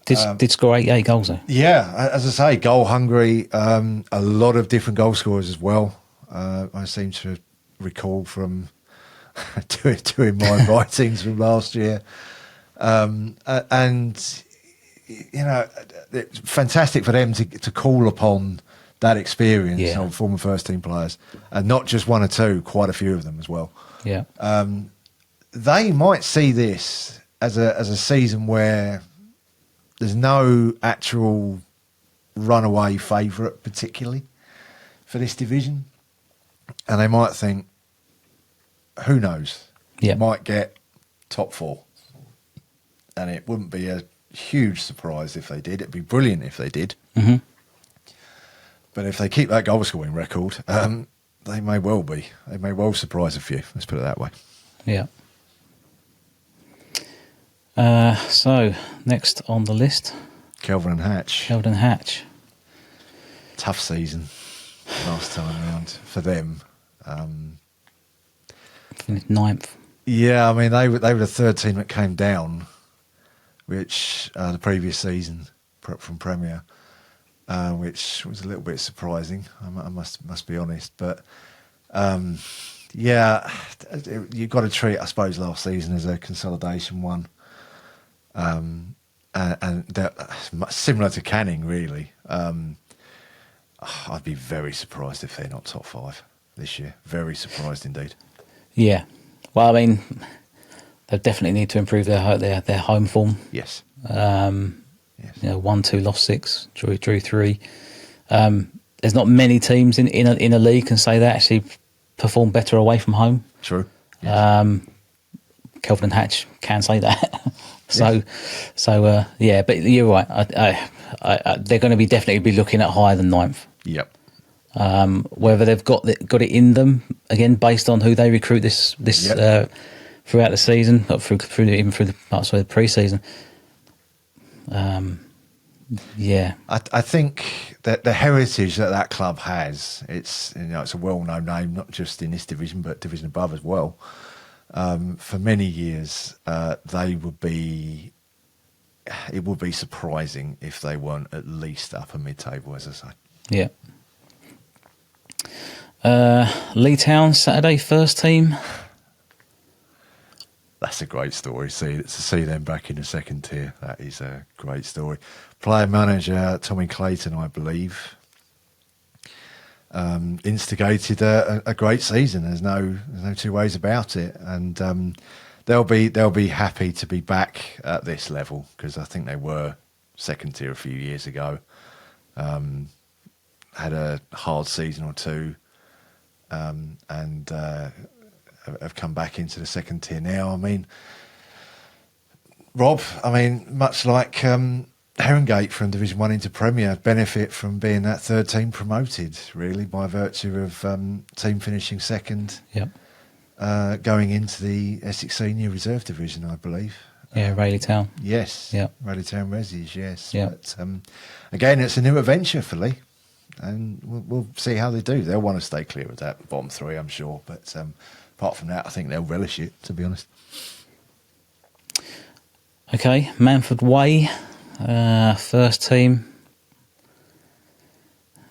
Did score 88 goals though. Yeah, as I say, goal hungry. A lot of different goal scorers as well. I seem to recall from doing my writings from last year, and you know, it's fantastic for them to call upon that experience of former first team players, and not just one or two, quite a few of them as well. Yeah. They might see this as a season where there's no actual runaway favourite, particularly for this division, and they might think, who knows? Yeah. Might get top 4, and it wouldn't be a huge surprise if they did. It'd be brilliant if they did. Mm-hmm. But if they keep that goal scoring record, they may well be. They may well surprise a few. Let's put it that way. Yeah. So next on the list, Kelvin and Hatch. Sheldon Hatch. Tough season last time round for them. Finished 9th. Yeah, I mean they were the third team that came down, which the previous season from Premier, which was a little bit surprising. I must be honest, but yeah, you've got to treat, I suppose, last season as a consolidation one, and similar to Canning, really. I'd be very surprised if they're not top 5 this year. Very surprised indeed. Yeah. Well, I mean, they definitely need to improve their home form. Yes. Yes. Yes. 1-2, lost 6, drew 3. There's not many teams in a league can say they actually perform better away from home. True. Yes. Kelvin and Hatch can say that. So yeah, but you're right. They're going to be definitely be looking at higher than 9th. Yep. Whether they've got it in them again based on who they recruit this throughout the season, through the parts of the pre-season. Yeah, I think that the heritage that club has, it's it's a well-known name, not just in this division but division above as well. For many years, it would be surprising if they weren't at least upper mid-table, as I say. Yeah. Lee Town Saturday first team. That's a great story. To see them back in the second tier, that is a great story. Player manager Tommy Clayton, I believe, instigated a great season. There's no two ways about it, and they'll be happy to be back at this level, because I think they were second tier a few years ago. Had a hard season or two, and have come back into the second tier now. I mean, Rob, much like Herongate from Division 1 into Premier, benefit from being that third team promoted, really, by virtue of team finishing second. Yep. Going into the Essex Senior Reserve Division, I believe. Yeah, Rayleigh Town. Yes. Yeah. Rayleigh Town Resis, yes. Yeah. But again, it's a new adventure for Lee, and we'll see how they do. They'll want to stay clear of that bottom 3, I'm sure. But apart from that, I think they'll relish it, to be honest. Okay, Manford Way, first team.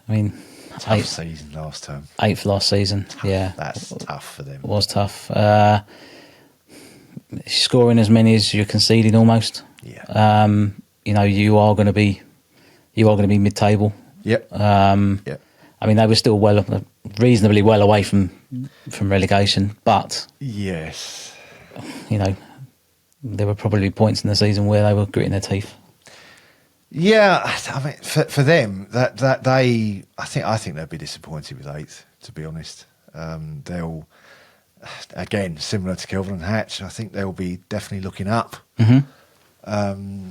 I mean, Tough season last term. 8th last season. Tough. Yeah, That's tough for them. It was tough. Scoring as many as you're conceding, almost. Yeah. You are going to be mid-table. Yep. Yep. I mean, they were still reasonably well away from relegation, but yes, there were probably points in the season where they were gritting their teeth. Yeah, I mean, for them, that they, I think they'll be disappointed with 8th. To be honest, they'll, again, similar to Kelvin and Hatch, I think they'll be definitely looking up. Mm-hmm.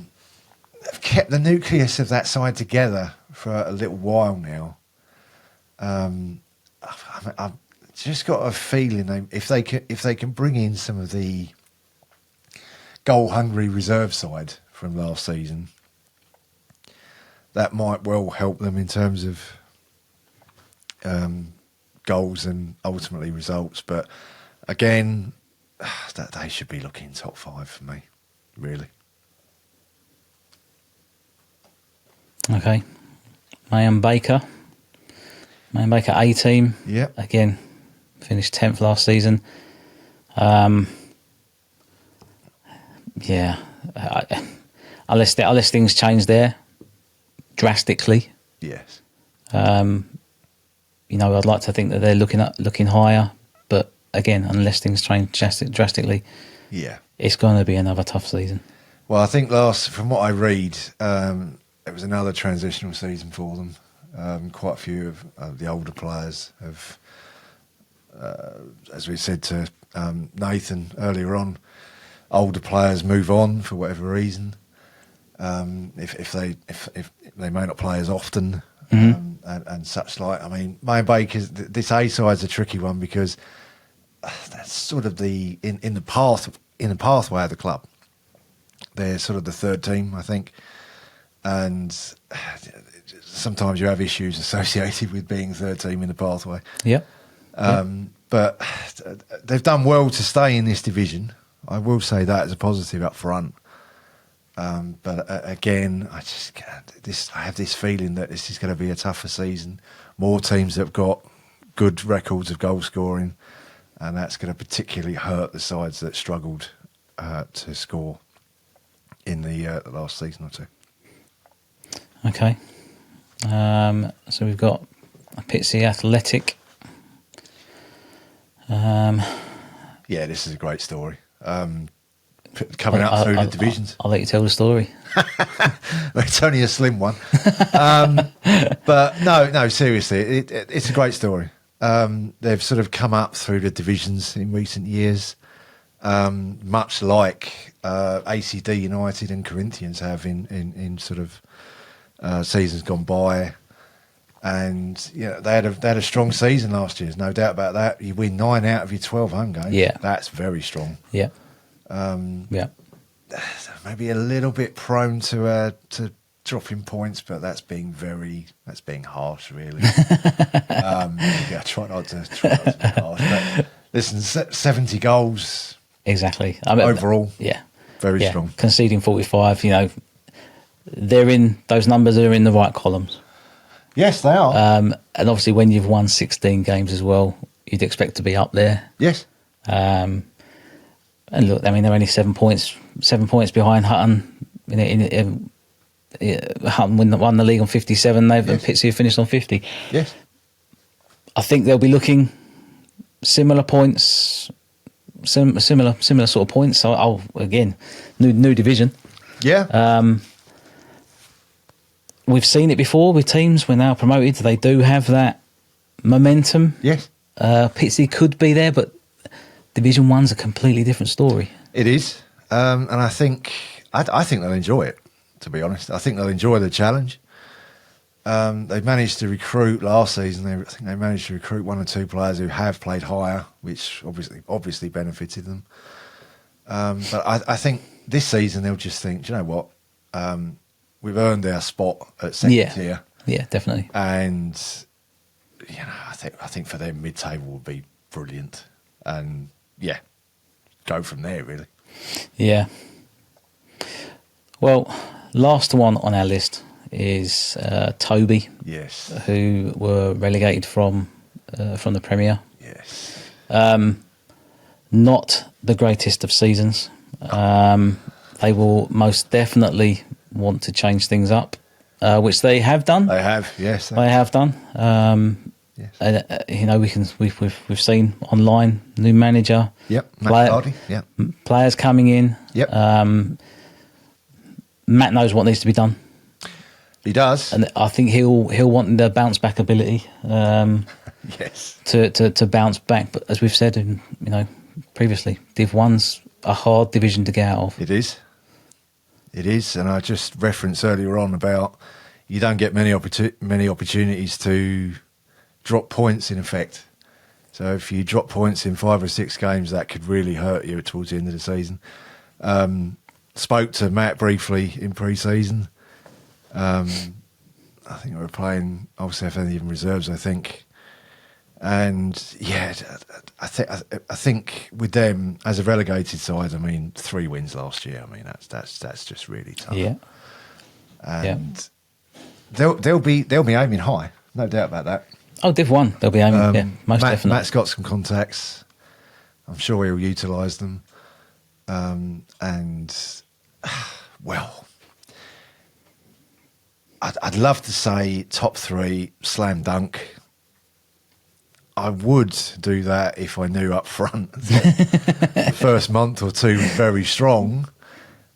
They've kept the nucleus of that side together for a little while now. I've just got a feeling if they can bring in some of the goal-hungry reserve side from last season, that might well help them in terms of goals and ultimately results. But again, that they should be looking top 5 for me, really. Okay. Mayhem Baker A team. Yeah. Again, finished 10th last season. Yeah. unless things change there drastically. Yes. I'd like to think that they're looking higher, but again, unless things change drastically, Yeah. it's going to be another tough season. Well, I think from what I read, it was another transitional season for them. Quite a few of the older players have, as we said to Nathan earlier on, older players move on for whatever reason. If they may not play as often, and such like. I mean, May Baker's this A side's a tricky one because that's sort of in the pathway of the club. They're sort of the third team, I think, and sometimes you have issues associated with being third team in the pathway. Yeah. But they've done well to stay in this division. I will say that as a positive up front. But again, I have this feeling that this is going to be a tougher season. More teams that have got good records of goal scoring, and that's going to particularly hurt the sides that struggled to score in the last season or two. Okay. So we've got Pitsea Athletic. Yeah, this is a great story. Coming up through the divisions. I'll let you tell the story. It's only a slim one. But no, seriously, it's a great story. They've sort of come up through the divisions in recent years, much like ACD United and Corinthians have in sort of seasons gone by. And they had a strong season last year. There's no doubt about that. You win 9 out of your 12 home games. Yeah, that's very strong. Yeah. Maybe a little bit prone to dropping points, but that's being harsh, really. I try not to be harsh. But listen, 70 goals. Exactly. Overall, very yeah. strong. Conceding 45. Those numbers are in the right columns. Yes, they are. And obviously, when you've won 16 games as well, you'd expect to be up there. Yes. And look, I mean, they're only 7 points behind Hutton. Hutton won the league on 57. Pitsea finished on 50. Yes. I think they'll be looking similar points, similar sort of points. So, again, new division. Yeah. We've seen it before with teams when they're promoted. They do have that momentum. Yes. Pitsea could be there, but Division 1's a completely different story. It is, and I think they'll enjoy it. To be honest, I think they'll enjoy the challenge. They've managed to recruit last season. I think they managed to recruit 1 or 2 players who have played higher, which obviously benefited them. But I think this season they'll just think, do you know what? We've earned our spot at second tier. Yeah, definitely. And I think for them mid-table would be brilliant, and go from there really. Yeah. Well, last one on our list is Toby. Yes. Who were relegated from the Premier. Yes. Not the greatest of seasons. They will most definitely want to change things up, which they have done. They have, yes. They have done. Yes. We've seen online new manager. Yep. Matt Yep. Players coming in. Yep. Matt knows what needs to be done. He does, and I think he'll want the bounce back ability. Yes. To bounce back, but as we've said, previously, Div 1's a hard division to get out of. It is, and I just referenced earlier on about you don't get many opportunities to drop points in effect. So if you drop points in 5 or 6 games, that could really hurt you towards the end of the season. Spoke to Matt briefly in pre-season. I think we were playing obviously FNF reserves, I think. And I think with them as a relegated side, I mean 3 wins last year. I mean that's just really tough. Yeah. And they'll be aiming high, no doubt about that. Oh, Div 1, they'll be aiming. Most definitely. Matt's got some contacts. I'm sure he'll utilise them. And well, I'd love to say top 3 slam dunk. I would do that if I knew up front that the first month or two was very strong,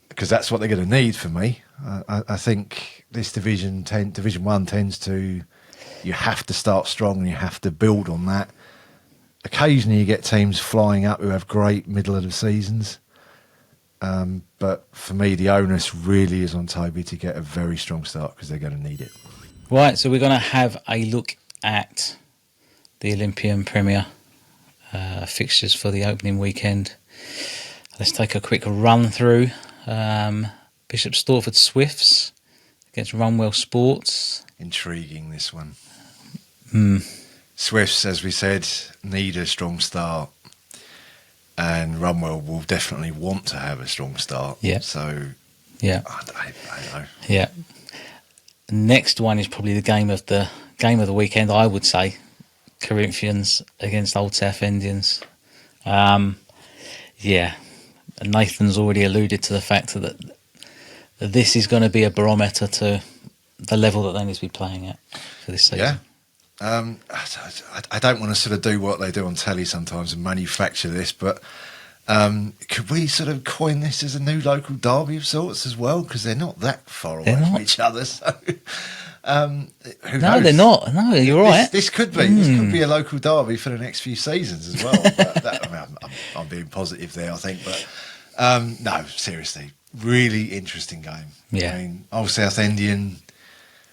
because that's what they're going to need for me. I think this Division 1 tends to, you have to start strong and you have to build on that. Occasionally you get teams flying up who have great middle of the seasons. But for me, the onus really is on Toby to get a very strong start, because they're going to need it. Right, so we're going to have a look at the Olympian Premier fixtures for the opening weekend. Let's take a quick run through. Bishop Stortford Swifts against Runwell Sports. Intriguing, this one. Mm. Swifts, as we said, need a strong start, and Runwell will definitely want to have a strong start. Yeah. So, yeah, I don't know. Yeah. Next one is probably the game of the weekend, I would say. Corinthians against Old South Indians. Yeah, and Nathan's already alluded to the fact that this is going to be a barometer to the level that they need to be playing at for this season. Yeah. I don't want to sort of do what they do on telly sometimes and manufacture this, but could we sort of coin this as a new local derby of sorts as well? Because they're not that far away from each other. So, who knows? They're not. No, you're right. This could be. This could be a local derby for the next few seasons as well. I'm being positive there, I think. But no, seriously, really interesting game. Yeah. I mean, Old South Indian,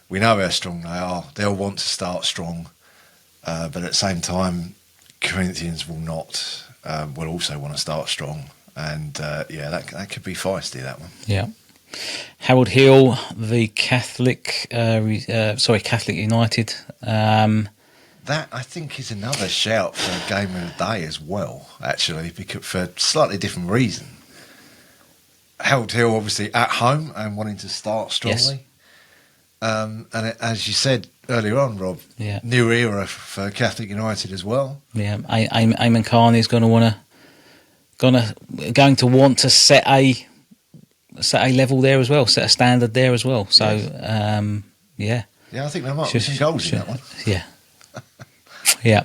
we know how strong they are. They'll want to start strong, but at the same time, Corinthians will not. Will also want to start strong, and that could be feisty, that one. Yeah. Harold Hill, the Catholic United. That, I think, is another shout for a game of the day as well, actually, because for a slightly different reason. Harold Hill, obviously, at home and wanting to start strongly. Yes. As you said earlier on, Rob, new era for Catholic United as well. Yeah, Eamon Carney is going to want to set a level there as well, set a standard there as well. So, yes. Yeah, I think there might be some goals in that one. Yeah. Yeah.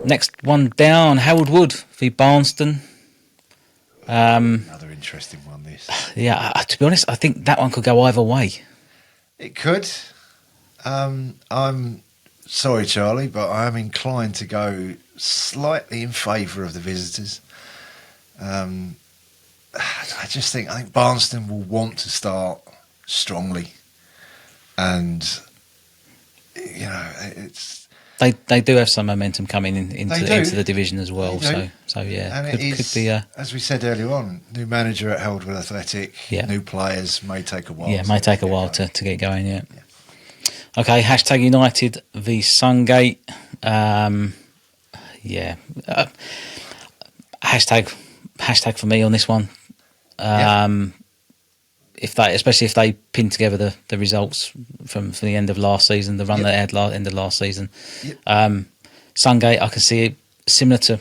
Next one down, Harold Wood v Barnston. Another interesting one, this. Yeah, to be honest, I think that one could go either way. It could. I'm sorry, Charlie, but I am inclined to go slightly in favour of the visitors. I think Barnston will want to start strongly, and it's they do have some momentum coming into the division as well. So yeah, and could be a, as we said earlier on, new manager at Harold Athletic, new players, may take a while. Yeah, may take a while to get going. Yeah. Okay, hashtag United v Sungate. Hashtag for me on this one. Especially if they pin together the results from the end of last season, the run they had end of last season. Sungate, I can see it similar to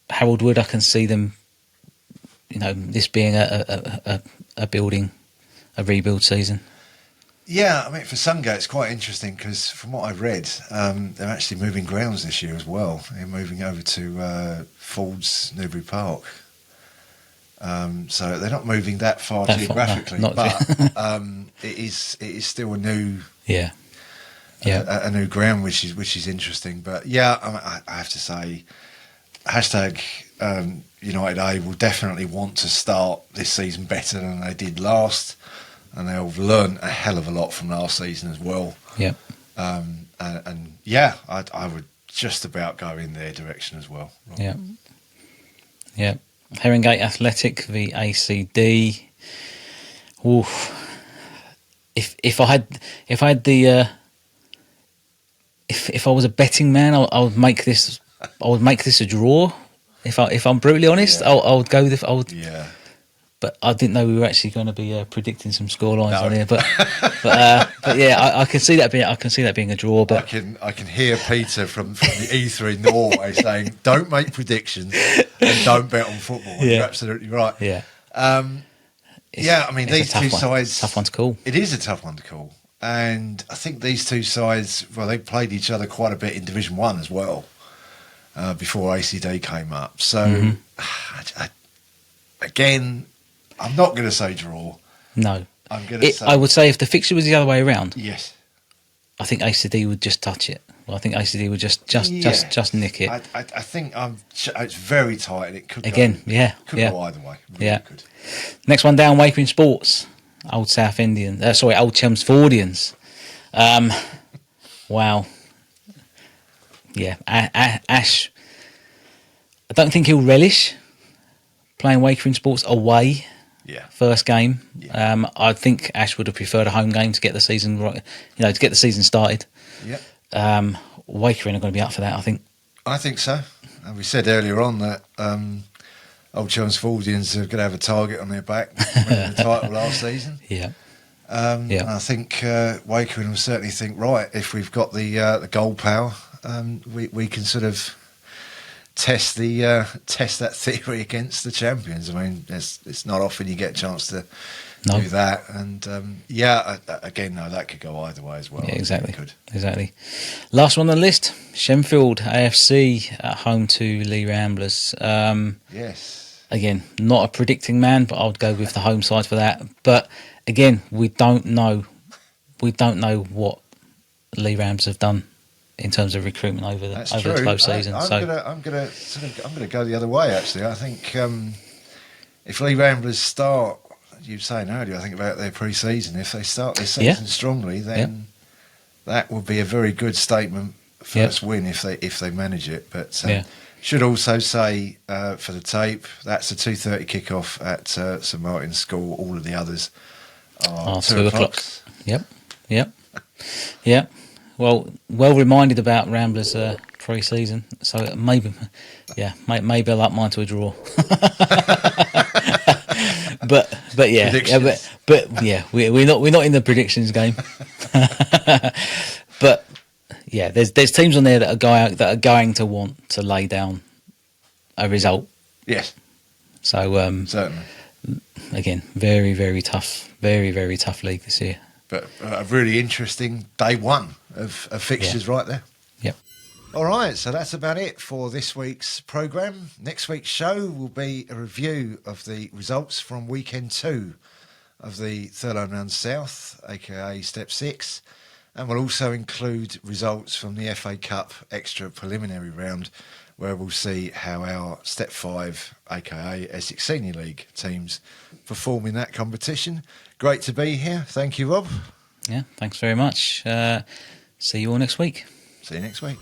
Harold Wood. I can see them, this being a rebuild season. Yeah, I mean, for Sungate, it's quite interesting because from what I've read, they're actually moving grounds this year as well. They're moving over to Ford's Newbury Park. So they're not moving that far geographically, but it is still a new a new ground, which is interesting. But I have to say, hashtag United A will definitely want to start this season better than they did last, and they'll have learned a hell of a lot from last season as well. Yeah, I would just about go in their direction as well. Rob. Yeah. Herringate Athletic v ACD. Oof. If I was a betting man, I would make this a draw. If I'm brutally honest, I would go with But I didn't know we were actually going to be predicting some scorelines on here. But I can see that being a draw. But I can hear Peter from the ether in Norway saying, "Don't make predictions and don't bet on football." You're absolutely right. Yeah, I mean, it's these a two tough one. sides. Tough one to call. It is a tough one to call. And I think these two sides, well, they played each other quite a bit in Division 1 as well, before ACD came up. So, again, I'm not going to say draw. No. I'm going to say... I would say if the fixture was the other way around, Yes. I think ACD would just touch it. Well, I think ACD would just nick it. I think it's very tight and it could Again, go, could go either way. Really could. Next one down, Wakering Sports. Old South Indian. Old Chelmsfordians. Wow. Yeah, Ash. I don't think he'll relish playing Wakering Sports away. Yeah. First game. Yeah. I think Ash would have preferred a home game to get the season right. To get the season started. Yeah. Wakering are going to be up for that, I think. I think so. And we said earlier on that Old Chelmsfordians are going to have a target on their back winning the title last season. Yeah. And I think Wakering will certainly think, right, if we've got the goal power, we can sort of test that theory against the champions. I mean, it's not often you get a chance to do that. And again, that could go either way as well. Yeah, exactly. Exactly. Last one on the list: Shenfield AFC at home to Lee Ramblers. Yes. Again, not a predicting man, but I would go with the home side for that. But again, we don't know what Lee Rams have done in terms of recruitment over the close season. I'm gonna go the other way. Actually, I think if Lee Ramblers start, you were saying earlier, I think about their pre-season. If they start their season strongly, then that would be a very good statement. First win if they manage it. But should also say for the tape, that's a 2:30 kickoff at St Martin's School. All of the others are 2 o'clock. Yep. Well reminded about Ramblers pre-season, so maybe I'll up mine to a draw. but we're not in the predictions game. But yeah, there's teams on there that are going to want to lay down a result. Yes. So certainly. Again, very, very tough league this year. But a really interesting day one of fixtures right there. Yep. All right, so that's about it for this week's programme. Next week's show will be a review of the results from weekend 2 of the Thurlow Round South, aka Step 6, and we'll also include results from the FA Cup extra preliminary round, where we'll see how our Step 5, aka Essex Senior League teams perform in that competition. Great to be here. Thank you, Rob. Yeah, thanks very much. See you all next week. See you next week.